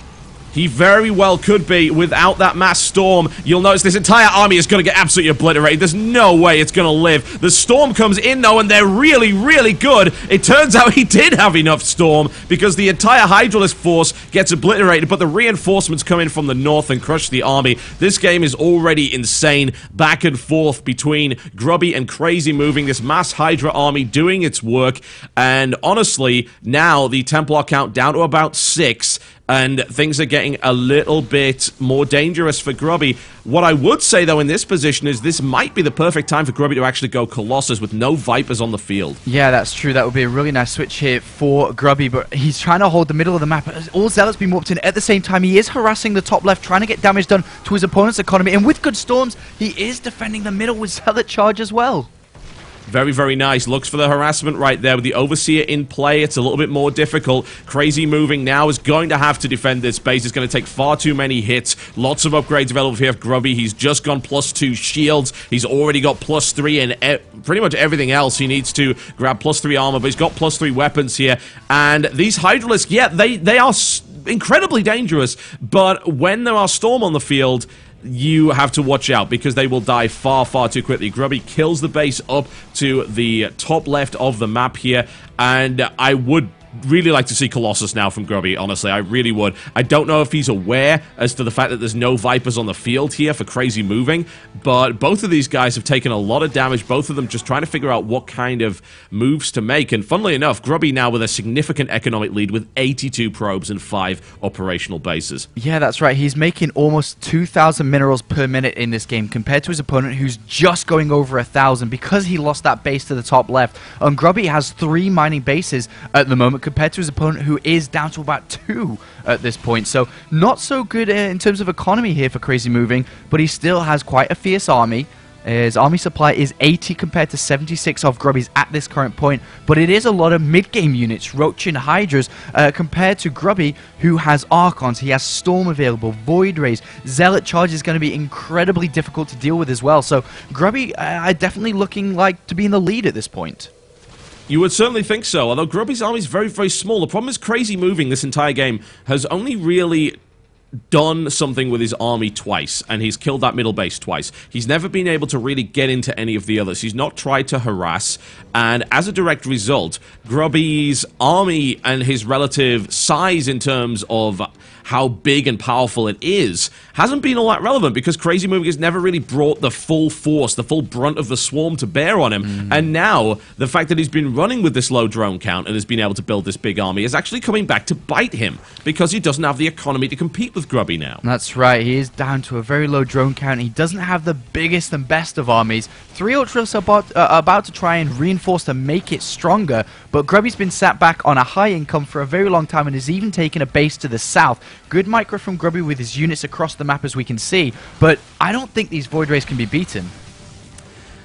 He very well could be. Without that mass storm, you'll notice this entire army is going to get absolutely obliterated. There's no way it's going to live. The storm comes in, though, and they're really, really good. It turns out he did have enough storm because the entire Hydralisk force gets obliterated, but the reinforcements come in from the north and crush the army. This game is already insane. Back and forth between Grubby and Crazy Moving, this mass Hydra army doing its work, and honestly, now the Templar count down to about 6, and things are getting a little bit more dangerous for Grubby. What I would say, though, in this position is this might be the perfect time for Grubby to actually go Colossus with no Vipers on the field. Yeah, that's true. That would be a really nice switch here for Grubby, but he's trying to hold the middle of the map. All Zealots being warped in at the same time. He is harassing the top left, trying to get damage done to his opponent's economy, and with good storms, he is defending the middle with Zealot charge as well. Very, very nice. Looks for the harassment right there with the Overseer in play. It's a little bit more difficult. Crazy moving now is going to have to defend this base. It's going to take far too many hits. Lots of upgrades available here for Grubby. He's just gone +2 shields. He's already got +3 and pretty much everything else. He needs to grab +3 armor, but he's got +3 weapons here. And these Hydralisks, yeah, they are incredibly dangerous, but when there are Storm on the field, you have to watch out because they will die far, far too quickly. Grubby kills the base up to the top left of the map here, and I would really like to see Colossus now from Grubby, honestly. I really would. I don't know if he's aware as to the fact that there's no Vipers on the field here for crazy moving, but both of these guys have taken a lot of damage, both of them just trying to figure out what kind of moves to make, and funnily enough, Grubby now with a significant economic lead with 82 probes and 5 operational bases. Yeah, that's right. He's making almost 2,000 minerals per minute in this game compared to his opponent who's just going over 1,000 because he lost that base to the top left. And Grubby has 3 mining bases at the moment compared to his opponent who is down to about 2 at this point. So not so good in terms of economy here for Crazy Moving, but he still has quite a fierce army. His army supply is 80 compared to 76 of Grubby's at this current point, but it is a lot of mid-game units, Roach and Hydras, compared to Grubby, who has Archons, he has Storm available, Void Rays, Zealot Charge is going to be incredibly difficult to deal with as well. So Grubby are definitely looking like to be in the lead at this point. You would certainly think so, although Grubby's army is very, very small. The problem is Crazy Moving this entire game has only really done something with his army twice, and he's killed that middle base twice. He's never been able to really get into any of the others. He's not tried to harass, and as a direct result, Grubby's army and his relative size in terms of how big and powerful it is hasn't been all that relevant because Crazy Moving has never really brought the full force, the full brunt of the swarm to bear on him. And now, the fact that he's been running with this low drone count and has been able to build this big army is actually coming back to bite him because he doesn't have the economy to compete with Grubby now. That's right, he is down to a very low drone count. He doesn't have the biggest and best of armies. 3 Ultras are about to try and reinforce to make it stronger, but Grubby's been sat back on a high income for a very long time and has even taken a base to the south. Good micro from Grubby with his units across the map as we can see, but I don't think these Void Rays can be beaten.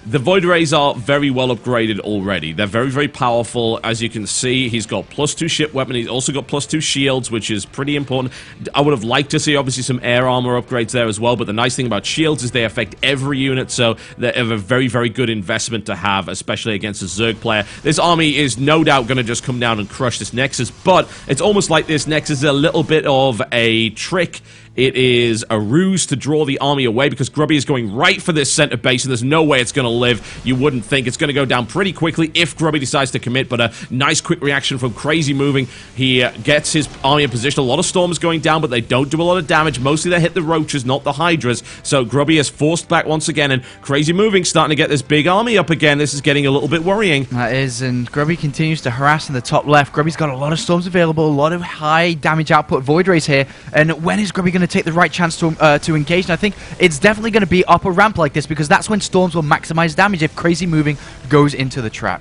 The Void Rays are very well upgraded already. They're very, very powerful. As you can see, he's got +2 ship weapon. He's also got +2 shields, which is pretty important. I would have liked to see, obviously, some air armor upgrades there as well, but the nice thing about shields is they affect every unit, so they're a very, very good investment to have, especially against a Zerg player. This army is no doubt going to just come down and crush this Nexus, but it's almost like this Nexus is a little bit of a trick. It is a ruse to draw the army away because Grubby is going right for this center base and there's no way it's going to live. You wouldn't think. It's going to go down pretty quickly if Grubby decides to commit, but a nice quick reaction from Crazy Moving. He gets his army in position. A lot of Storms going down, but they don't do a lot of damage. Mostly they hit the Roaches, not the Hydras. So Grubby is forced back once again, and Crazy Moving starting to get this big army up again. This is getting a little bit worrying. That is, and Grubby continues to harass in the top left. Grubby's got a lot of Storms available, a lot of high damage output Void Rays here, and when is Grubby going to take the right chance to engage? And I think it's definitely going to be up a ramp like this because that's when Storms will maximize damage if Crazy Moving goes into the trap.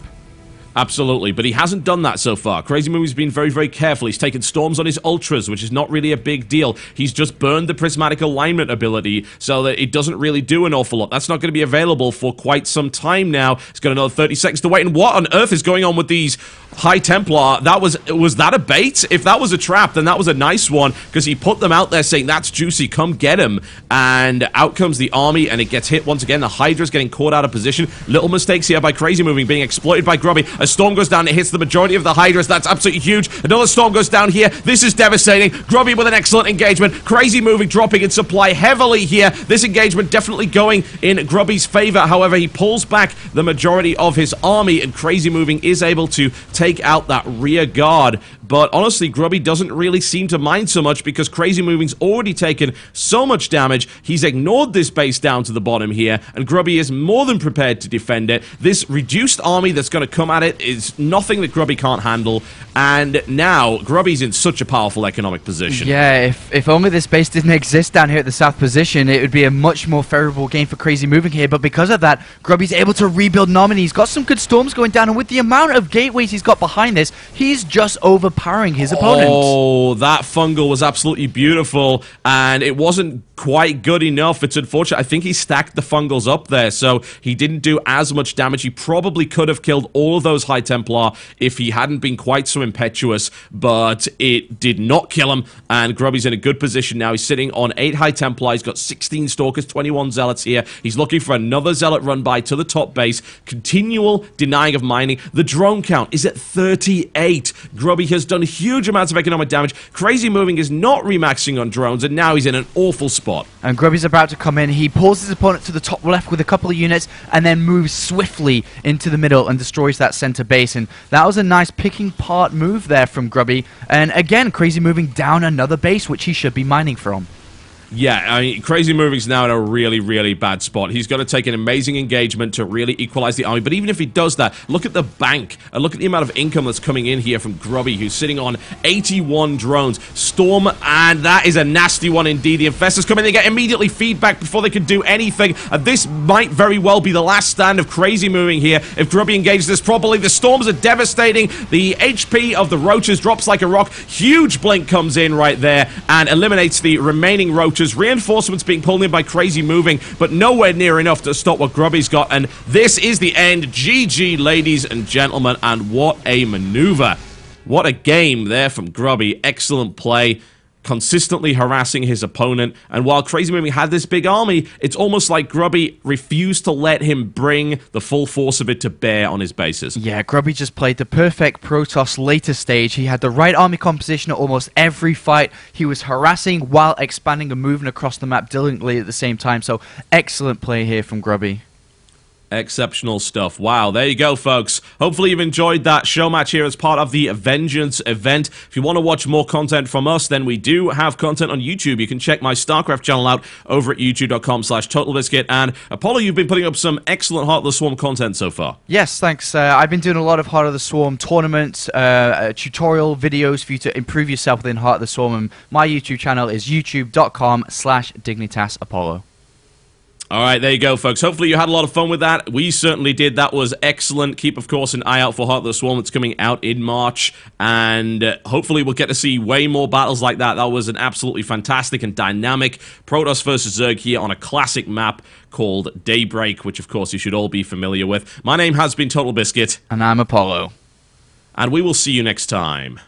Absolutely, but he hasn't done that so far. Crazy Moving's been very, very careful. He's taken Storms on his Ultras, which is not really a big deal. He's just burned the Prismatic Alignment ability so that it doesn't really do an awful lot. That's not going to be available for quite some time now. It's got another 30 seconds to wait, and what on earth is going on with these High Templar? Was that a bait? If that was a trap, then that was a nice one, because he put them out there saying, that's juicy, come get him. And out comes the army, and it gets hit once again. The Hydra's getting caught out of position. Little mistakes here by Crazy Moving, being exploited by Grubby. A Storm goes down, it hits the majority of the Hydras. That's absolutely huge. Another Storm goes down here. This is devastating. Grubby with an excellent engagement. Crazy Moving dropping in supply heavily here. This engagement definitely going in Grubby's favor. However, he pulls back the majority of his army, and Crazy Moving is able to take out that rear guard. But honestly, Grubby doesn't really seem to mind so much because Crazy Moving's already taken so much damage. He's ignored this base down to the bottom here, and Grubby is more than prepared to defend it. This reduced army that's going to come at it is nothing that Grubby can't handle, and now Grubby's in such a powerful economic position. Yeah, if only this base didn't exist down here at the south position, it would be a much more favorable game for Crazy Moving here, but because of that, Grubby's able to rebuild Nominee. He's got some good Storms going down, and with the amount of gateways he's got behind this, he's just overpowered overpowering his opponent. Oh, that fungal was absolutely beautiful, and it wasn't quite good enough. It's unfortunate. I think he stacked the fungals up there, so he didn't do as much damage. He probably could have killed all of those High Templar if he hadn't been quite so impetuous, but it did not kill him, and Grubby's in a good position now. He's sitting on 8 High Templar. He's got 16 Stalkers, 21 Zealots here. He's looking for another Zealot run by to the top base. Continual denying of mining. The drone count is at 38. Grubby has done huge amounts of economic damage. Crazy Moving is not remaxing on drones, and now he's in an awful spot. And Grubby's about to come in. He pulls his opponent to the top left with a couple of units and then moves swiftly into the middle and destroys that center base. And that was a nice picking part move there from Grubby. And again, Crazy Moving down another base, which he should be mining from. Yeah, I mean, Crazy Moving's now in a really, really bad spot. He's got to take an amazing engagement to really equalize the army. But even if he does that, look at the bank and look at the amount of income that's coming in here from Grubby, who's sitting on 81 drones. Storm, and that is a nasty one indeed. The Infestors come in, they get immediately feedback before they can do anything. And this might very well be the last stand of Crazy Moving here. If Grubby engages this properly, the Storms are devastating. The HP of the Roaches drops like a rock. Huge blink comes in right there and eliminates the remaining Roaches. Reinforcements being pulled in by Crazy Moving, but nowhere near enough to stop what Grubby's got. And this is the end. GG, ladies and gentlemen, and what a maneuver. What a game there from Grubby. Excellent play. Consistently harassing his opponent, and while Crazy Moving had this big army, it's almost like Grubby refused to let him bring the full force of it to bear on his bases. Yeah, Grubby just played the perfect Protoss later stage. He had the right army composition at almost every fight. He was harassing while expanding and moving across the map diligently at the same time, so excellent play here from Grubby. Exceptional stuff. Wow, there you go, folks. Hopefully you've enjoyed that show match here as part of the Vengeance event. If you want to watch more content from us, then we do have content on YouTube. You can check my StarCraft channel out over at youtube.com/TotalBiscuit. And Apollo, you've been putting up some excellent Heart of the Swarm content so far. Yes, thanks. I've been doing a lot of Heart of the Swarm tournaments, tutorial videos for you to improve yourself within Heart of the Swarm. And my YouTube channel is youtube.com/DignitasApollo. All right, there you go, folks. Hopefully you had a lot of fun with that. We certainly did. That was excellent. Keep, of course, an eye out for Heart of the Swarm. That's coming out in March, and hopefully we'll get to see way more battles like that. That was an absolutely fantastic and dynamic Protoss versus Zerg here on a classic map called Daybreak, which, of course, you should all be familiar with. My name has been Total Biscuit. And I'm Apollo. And we will see you next time.